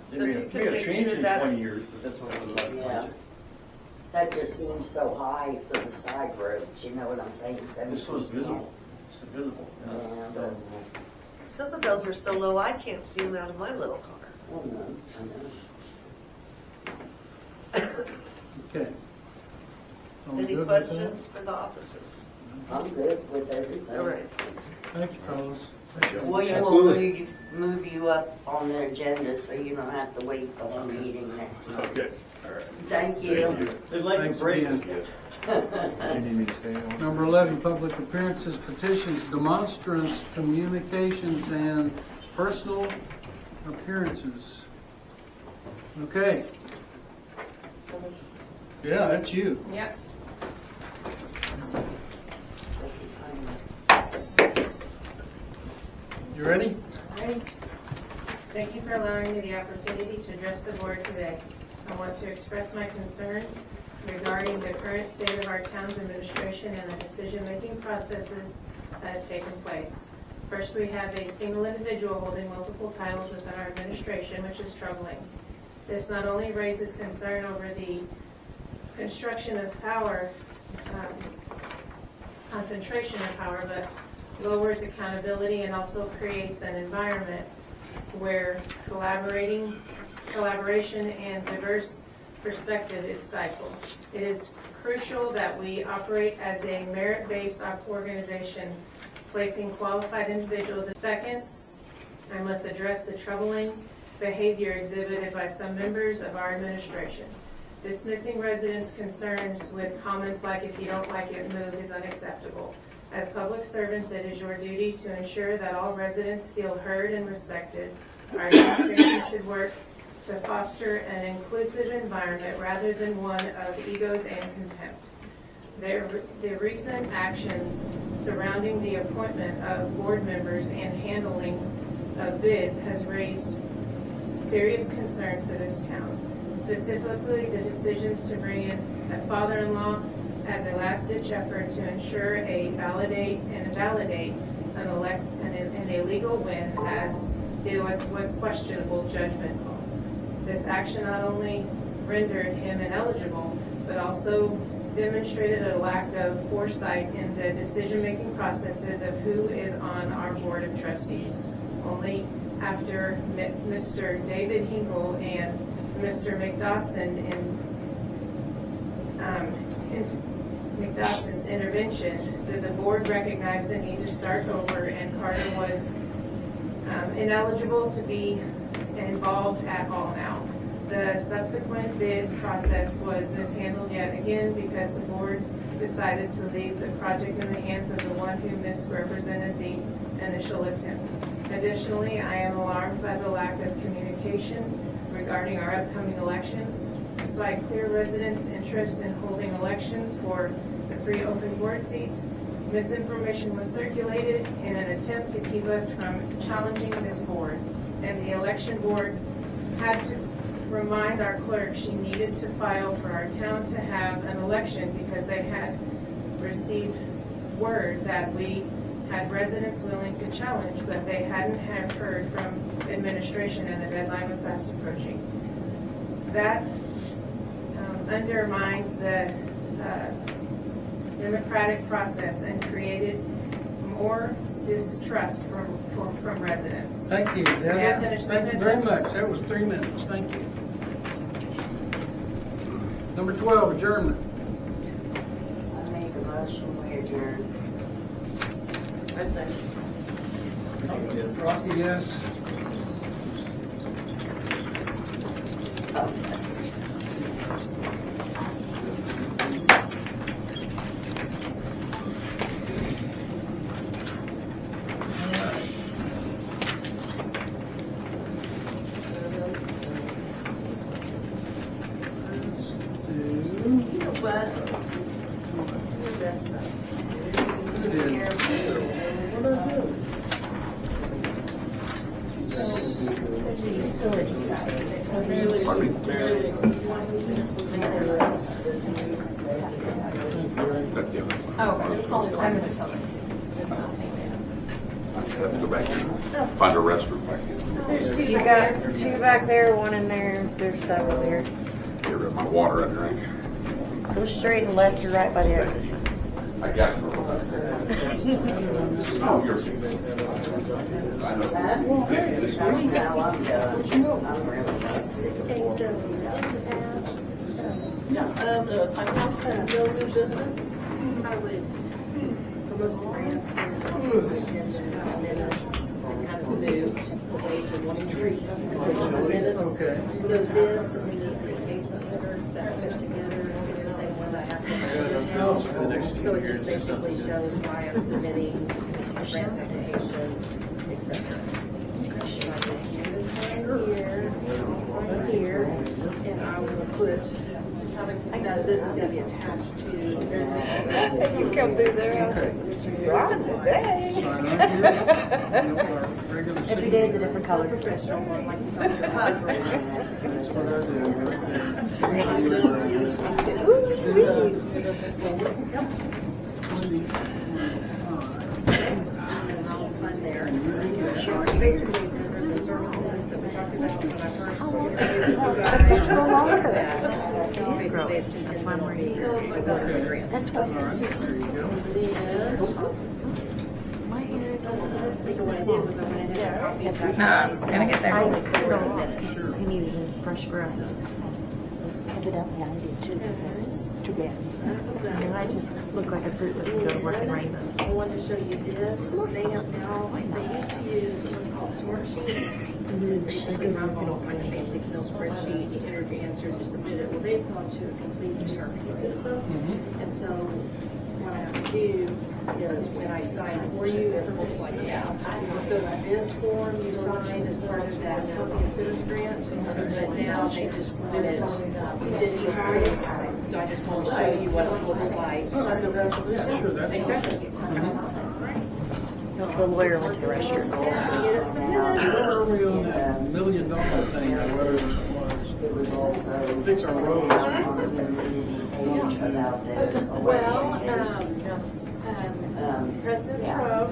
So They if may you have could make changed sure in that's- 20 years, but that's what it was about the Yeah. budget. That just seems so high for the side roads, you know what I'm saying? 7 This was feet visible. high. It's visible. Yeah, but- Some of those are so low I can't see them out of my little car. Oh, no, I know. Okay. Are we Any good with questions for the officers? I'm good with everything. All right. that? Thank you, fellas. We will move you up on the agenda so you don't have to wait for a meeting next month. Okay, all right. Thank you. Thanks again. Do you need me to stay on? Number 11, public appearances, petitions, demonstrants, communications, and personal appearances. Okay. Yeah, that's you. Yep. You ready? Alright. Thank you for allowing me the opportunity to address the board today. I want to express my concerns regarding the current state of our town's administration and the decision-making processes that have taken place. First, we have a single individual holding multiple titles within our administration, which is troubling. This not only raises concern over the construction of power, concentration of power, but lowers accountability and also creates an environment where collaboration and diverse perspective is stifled. It is crucial that we operate as a merit-based organization, placing qualified individuals. Second, I must address the troubling behavior exhibited by some members of our administration. Dismissing residents' concerns with comments like, "If you don't like it, move," is unacceptable. As public servants, it is your duty to ensure that all residents feel heard and respected. Our administration should work to foster an inclusive environment rather than one of egos and contempt. The recent actions surrounding the appointment of board members and handling of bids has raised serious concern for this town. Specifically, the decisions to bring in a father-in-law as a last-ditch effort to ensure validate an illegal win, as it was questionable judgment call. This action not only rendered him ineligible, but also demonstrated a lack of foresight in the decision-making processes of who is on our board of trustees. Only after Mr. David Hinkle and Mr. McDotson's intervention did the board recognize the need to start over, and Carter was ineligible to be involved at all now. The subsequent bid process was mishandled yet again because the board decided to leave the project in the hands of the one who misrepresented the initial attempt. Additionally, I am alarmed by the lack of communication regarding our upcoming elections. Despite clear residents' interest in holding elections for the 3 open board seats, misinformation was circulated in an attempt to keep us from challenging this board. And the election board had to remind our clerk she needed to file for our town to have an election because they had received word that we had residents willing to challenge, but they hadn't heard from administration, and the deadline was fast approaching. That undermines the democratic process and created more distrust from residents. Thank you, Debbie. May I finish the Thank you very sentence? much. That was 3 minutes. Thank you. Number 12, adjournment. I make a motion, we adjourn. I say. Rocky, yes. Oh, yes. But you're best up. I'm gonna tell them. Go back and find a restroom back in. There's 2 You back got there. 2 back there, 1 in there, there's several here. Get rid of my water I drink. Go straight and left or right by the exit. I got it. Oh, you're. I know. No, I'm done. I'm really done. Okay, so in the past, no new business? I would, for most grants, they're minutes, kind of moved away to 1 and 3. So just the minutes. Okay. So this is the engagement letter that I put together. It's the same one that I have to Oh. have. So it just basically shows why I'm submitting a grant application, et cetera. Here's sign here, I'll sign here, and I will put, now this is gonna be attached to. You come through there, I was like, Ron today. Sign right here. Our regular Every day is a signature. different color. Professional one, like you talked about. That's what I do. I said, ooh, There. Basically, these are the services that we talked about when I first interviewed you guys. Basically, it's contingent on being grant. That's what this is. My hair is So what I did was I went ahead and copied that. gonna get there. You needed a fresh breath. Evidently, I did too, but that's too bad. And I just look like a fruit that can go to work in rainbows. I wanted to show you this. They have now, they used to use what's called smart sheets. Basically, run almost like a fancy Excel spreadsheet, you enter your answer, you submit it. Well, they've gone to a complete ERP system. And so what I have to do is when I sign for you, it looks like that. So this form you sign is part of that healthy incentives grant, but now they just want it digitized. So I just want to show you what it looks like. On the resolution? Sure, that's Exactly. The lawyer went to the restroom. Where are we on that $1 million thing, or whatever it was? It was also. Fix our roads. About the President Trump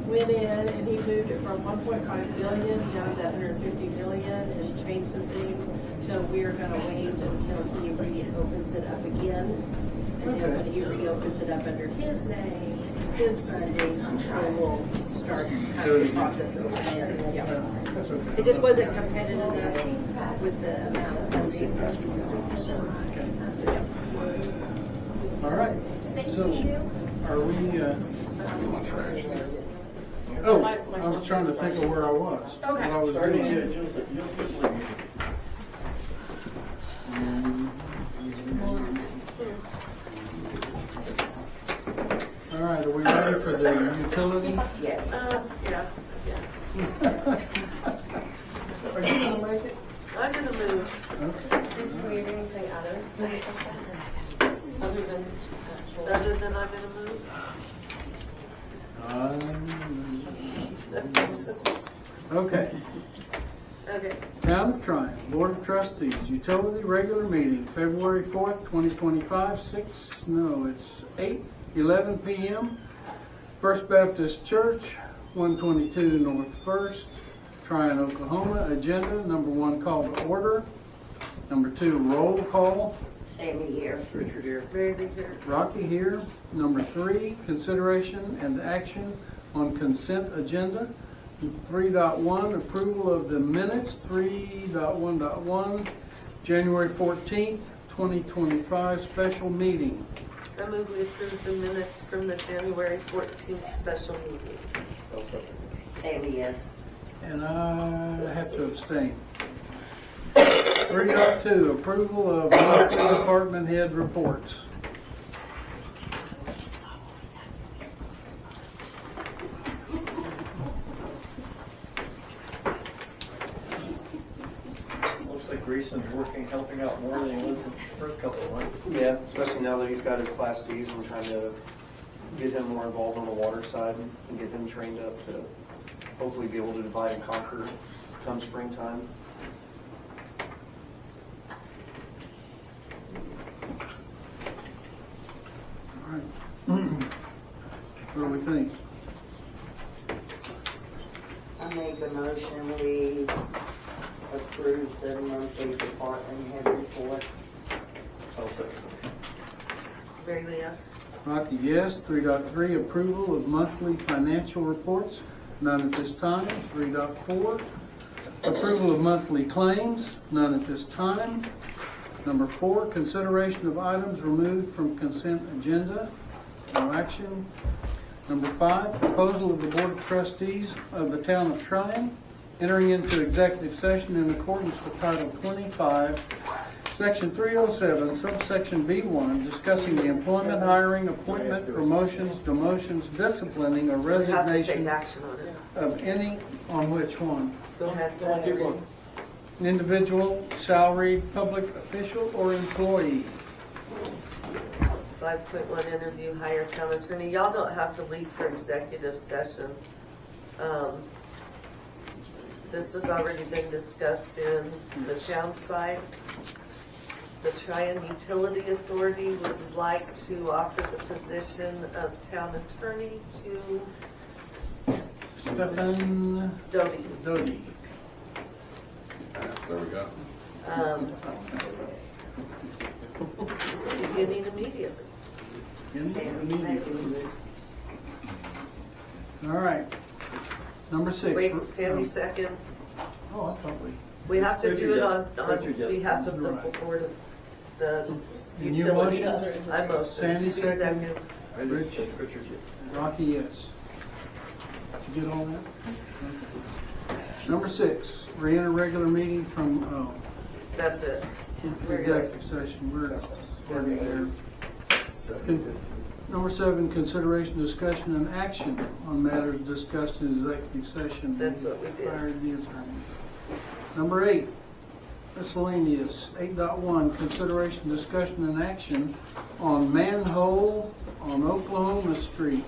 went in and he moved it from 1.5 billion down to 150 million and changed some things. So we're gonna wait until he reopens it up again. And then when he reopens it up under his name, his funding, then we'll start kind of the process over there. Yeah. That's okay. It just wasn't competitive enough with the amount of funding. All right. So, are we, oh, I was trying to think of where I was. Okay. What I was doing. All right, are we ready for the utility? Yes. Yeah, yes. Are you gonna make it? I'm gonna move. Okay. Did you need anything other than Other than I'm gonna move? Okay. Okay. Town of Tryon, Board of Trustees, utility regular meeting, February 4th, 2025, it's 8:11 p.m. First Baptist Church, 122 North First, Tryon, Oklahoma. Agenda, number 1, call to order. Number 2, roll call. Sammy here. Richard here. Randy here. Rocky here. Number 3, consideration and action on consent agenda. 3.1, approval of the minutes. 3.1.1, January 14th, 2025 special meeting. I move we approve the minutes from the January 14th special meeting. Sammy, yes. And I have to abstain. 3.2, approval of monthly department head reports. Looks like Grayson's helping out more than he was the first couple of months. Yeah, especially now that he's got his Class Ds, I'm trying to get him more involved on the water side and get him trained up to hopefully be able to divide and conquer come springtime. All right. What do we think? I make a motion, we approve the monthly department head report. I'll second. Bailey, yes. Rocky, yes. 3.3, approval of monthly financial reports. None at this time. 3.4, approval of monthly claims. None at this time. Number 4, consideration of items removed from consent agenda. No action. Number 5, proposal of the Board of Trustees of the Town of Tryon entering into executive session in accordance with Title 25, Section 307, subsection B1, discussing the employment, hiring, appointment, promotions, demotions, disciplining, or We have to take resignation action on it. of any, on which one? Go ahead. Individual, salaried, public official, or employee? 5.1 interview, hire town attorney. Y'all don't have to leave for executive session. This has already been discussed in the town side. The Tryon Utility Authority would like to offer the position of town attorney to Stefan Doty. Doty. There we go. Beginning immediately. All right. Number 6. Wait, Sandy second. Oh, I thought we. We have to do it on Richard, yes. behalf of the Right. board of the And you utility. motion? I motion. Sandy She second. Rich. Rich. Richard, yes. Rocky, yes. Did you get all that? Number 6, re-enter regular meeting from That's it. We're good. executive session. We're already there. Number 7, consideration, discussion, and action on matters discussed in executive session. That's what we did. Hired the attorney. Number 8, miscellaneous. 8.1, consideration, discussion, and action on manhole on Oklahoma Street.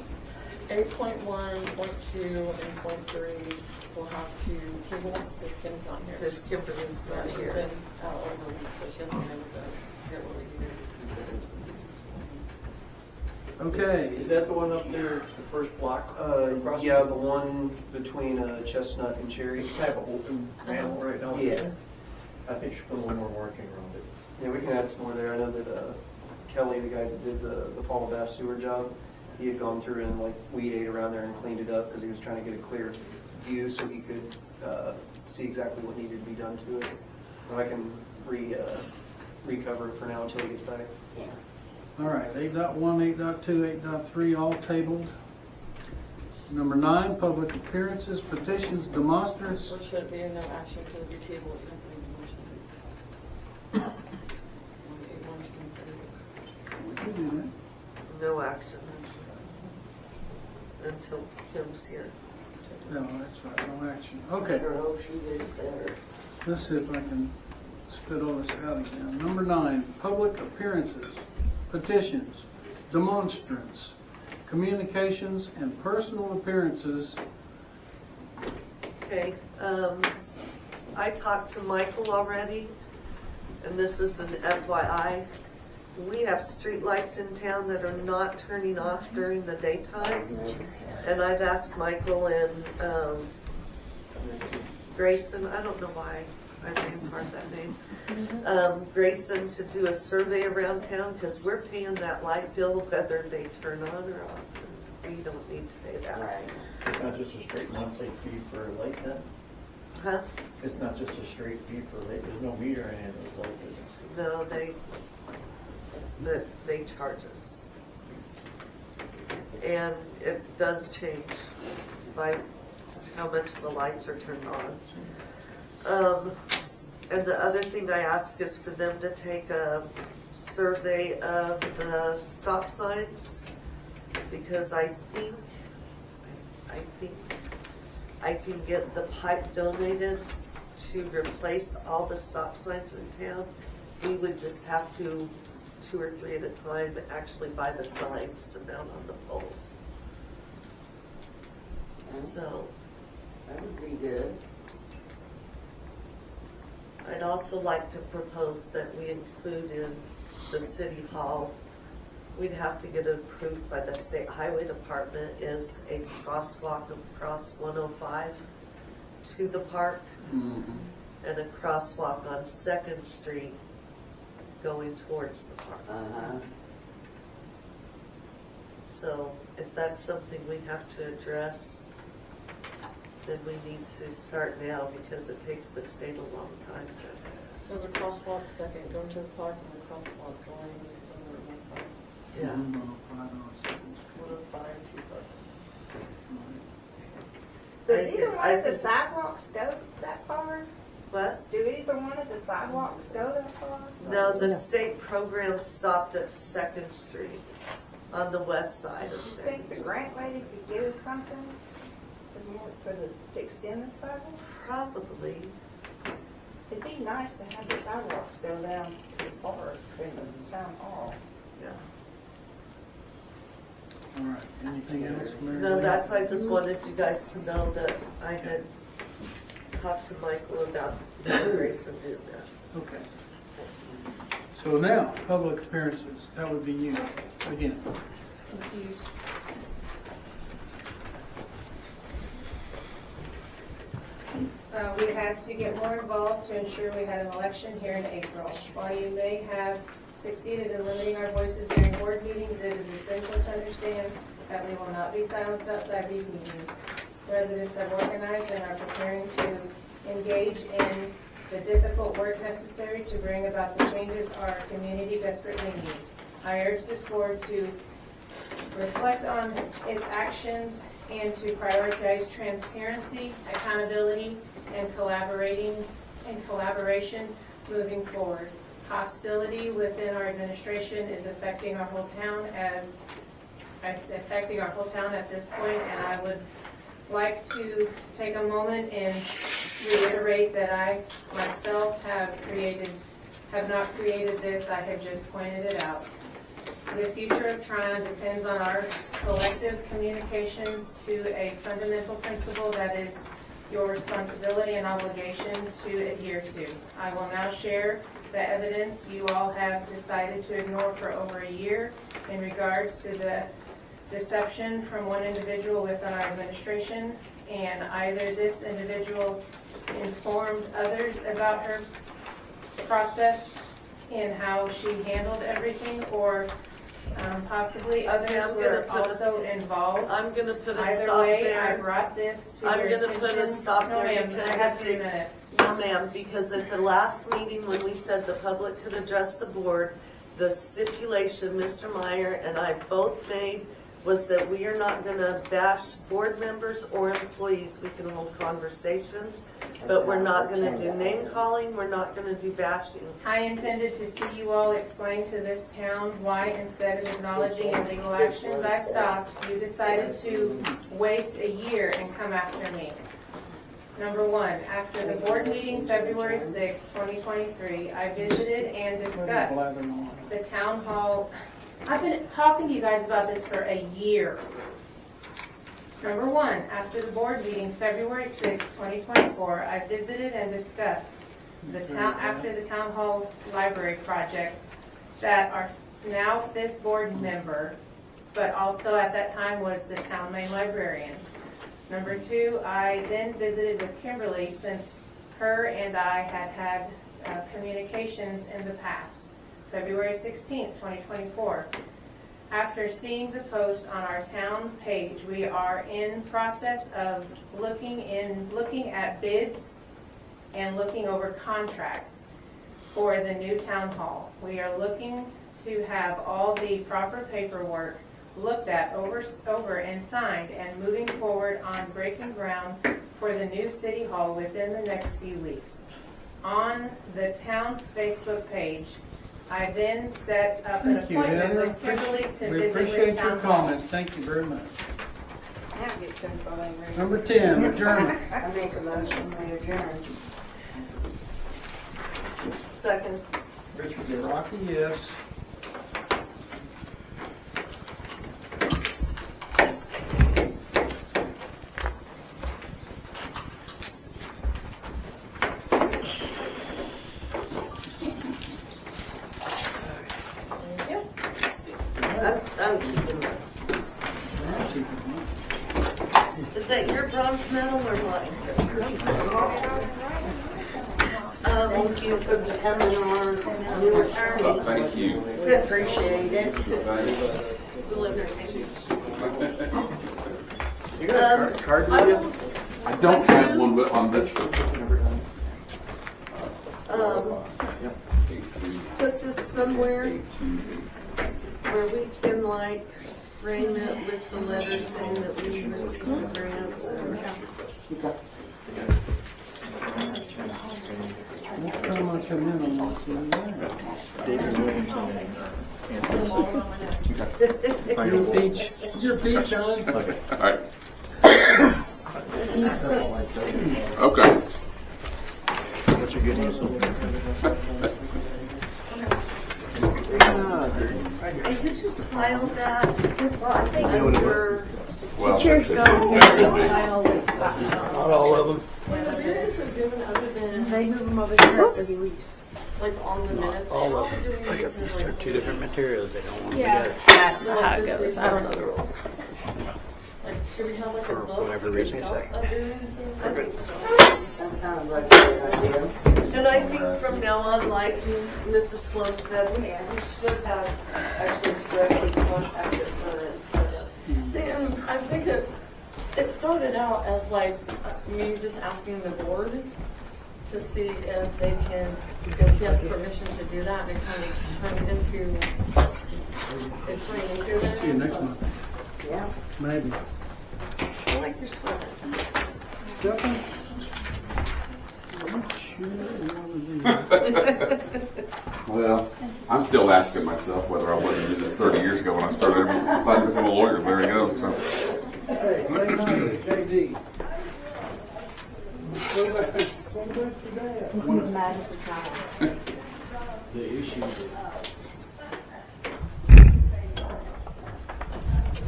8.1, .2, and .3 will have to table because Kim's not here. Because Kimberly's Yeah, not she's here. been out all the week, so she hasn't been able to get what we needed. Okay. Is that the one up there, the first block? across Yeah, from- the one between Chestnut and Cherry. It's kind of an open manhole right now. Yeah. I think you should put a little more marking around it. Yeah, we can add some more there. I know that Kelly, the guy that did the Fall Bath sewer job, he had gone through and like weed ate around there and cleaned it up because he was trying to get a clear view so he could see exactly what needed to be done to it. And I can recover it for now until he gets back. All right, 8.1, 8.2, 8.3, all tabled. Number 9, public appearances, petitions, demonstrants. There should be no action to the table. You have to make a motion. On 8.1, We can do that. No action until Kim's here. No, that's right, no action. Okay, Sure hope she gets better. let's see if I can spit all this out again. Number 9, public appearances, petitions, demonstrants, communications, and personal appearances. Okay, I talked to Michael already, and this is an FYI. We have streetlights in town that are not turning off during the daytime. And I've asked Michael and Grayson, I don't know why I named part that name, Grayson to do a survey around town because we're paying that light bill whether they turn on or off. We don't need to pay that. Right. It's not just a straight monthly fee for a light then? Huh? It's not just a straight fee for a light, there's no meter in any of those lights, is there? No, they charge us. And it does change by how much the lights are turned on. And the other thing I ask is for them to take a survey of the stop signs, because I think I can get the pipe donated to replace all the stop signs in town. We would just have to, 2 or 3 at a time, actually buy the signs to mount on the poles. So, That would be good. I'd also like to propose that we include in the city hall, we'd have to get it approved by the state highway department, is a crosswalk across 105 to the park, and a crosswalk on 2nd Street going towards the park. Uh-huh. So if that's something we have to address, then we need to start now because it takes the state a long time to. So the crosswalk second, going to the park and the crosswalk going over 105. Yeah. 105, 2 Does either one of the sidewalks go that far? What? Do either one of the sidewalks go that far? No, the state program stopped at 2nd Street on the west side of Do you 2nd think the Street. grant lady could give us something to extend the sidewalk? Probably. It'd be nice to have the sidewalks go down to the park and the town hall. Yeah. All right, anything else, Mary No, Lee? that's, I just wanted you guys to know that I had talked to Michael about Grace and doing that. Okay. So now, public appearances, that would be you, again. Confused. We had to get more involved to ensure we had an election here in April. While you may have succeeded in limiting our voices during board meetings, it is essential to understand that we will not be silenced outside these meetings. Residents have organized and are preparing to engage in the difficult work necessary to bring about the changes our community desperately needs. I urge this board to reflect on its actions and to prioritize transparency, accountability, and collaboration moving forward. Hostility within our administration is affecting our whole town at this point, and I would like to take a moment and reiterate that I myself have not created this, I have just pointed it out. The future of Tryon depends on our collective communications to a fundamental principle that is your responsibility and obligation to adhere to. I will now share the evidence you all have decided to ignore for over a year in regards to the deception from one individual within our administration, and either this individual informed others about her process and how she handled everything, or possibly others were also involved. I'm going to put a Either stop way, there. I brought this to I'm your going to attention. put a stop No, there ma'am, because I have of 3 the- minutes. No, ma'am, because at the last meeting when we said the public could address the board, the stipulation Mr. Meyer and I both made was that we are not going to bash board members or employees. We can hold conversations, but we're not going to do name calling. We're not going to do bashing. I intended to see you all explain to this town why, instead of acknowledging illegal actions I stopped, you decided to waste a year and come after me. Number one, after the board meeting February 6, 2023, I visited and discussed the town hall. I've been talking to you guys about this for a year. Number one, after the board meeting February 6, 2024, I visited and discussed after the town hall library project that our now 5th board member, but also at that time was the town main librarian. Number two, I then visited with Kimberly since her and I had communications in the past. February 16th, 2024. After seeing the post on our town page, we are in process of looking at bids and looking over contracts for the new town hall. We are looking to have all the proper paperwork looked at, over and signed, and moving forward on breaking ground for the new city hall within the next few weeks. On the town Facebook page, I then set up an Thank you, appointment Heather. with Kimberly to We visit appreciate with your town hall. comments. Thank you very much. Now get to following reading. Number 10, adjournment. I make a motion, we adjourn. Second. Rocky, yes. I'm keeping that. Is that your bronze medal or mine? Thank you for becoming our new attorney. Thank you. We appreciate it. We'll entertain you. You got a card with you? I don't have one, but on this one. Put this somewhere where we can like frame it with the letters saying that we received grants and. How much I'm in on this? Your peach, your peach on. Okay. All right. Okay. What you getting yourself? And you just file that Well, I think under. Well, Cheers, that's go. it. Not all of them. Minutes are given other than, They move them over here after he leaves. like, on the minutes. All of How do we them. I got use these them, are like, two different materials. They don't want Yeah, to I don't know how it goes. I don't know the rules. Like, should we have like a For book? whatever reason, itself say. of variances? I think That sounds like a good idea. And I think from now on, like Mrs. Sloan said, we should have actually directly contacted her instead of. See, and I think it started out as like me just asking the board to see if they can, if he has permission to do that, and it kind of turned into, See you next month. Yeah. Maybe. I like your sweater. Stephanie? Well, I'm still asking myself whether I wanted to do this 30 years ago when I started deciding to become a lawyer. There he goes. So. Hey, say number, JD. Go back to Dad. He's mad as a child. The issue.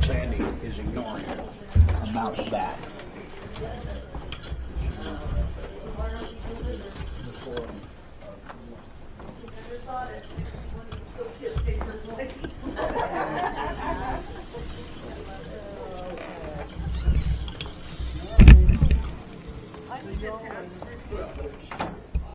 Sandy is ignoring it about that.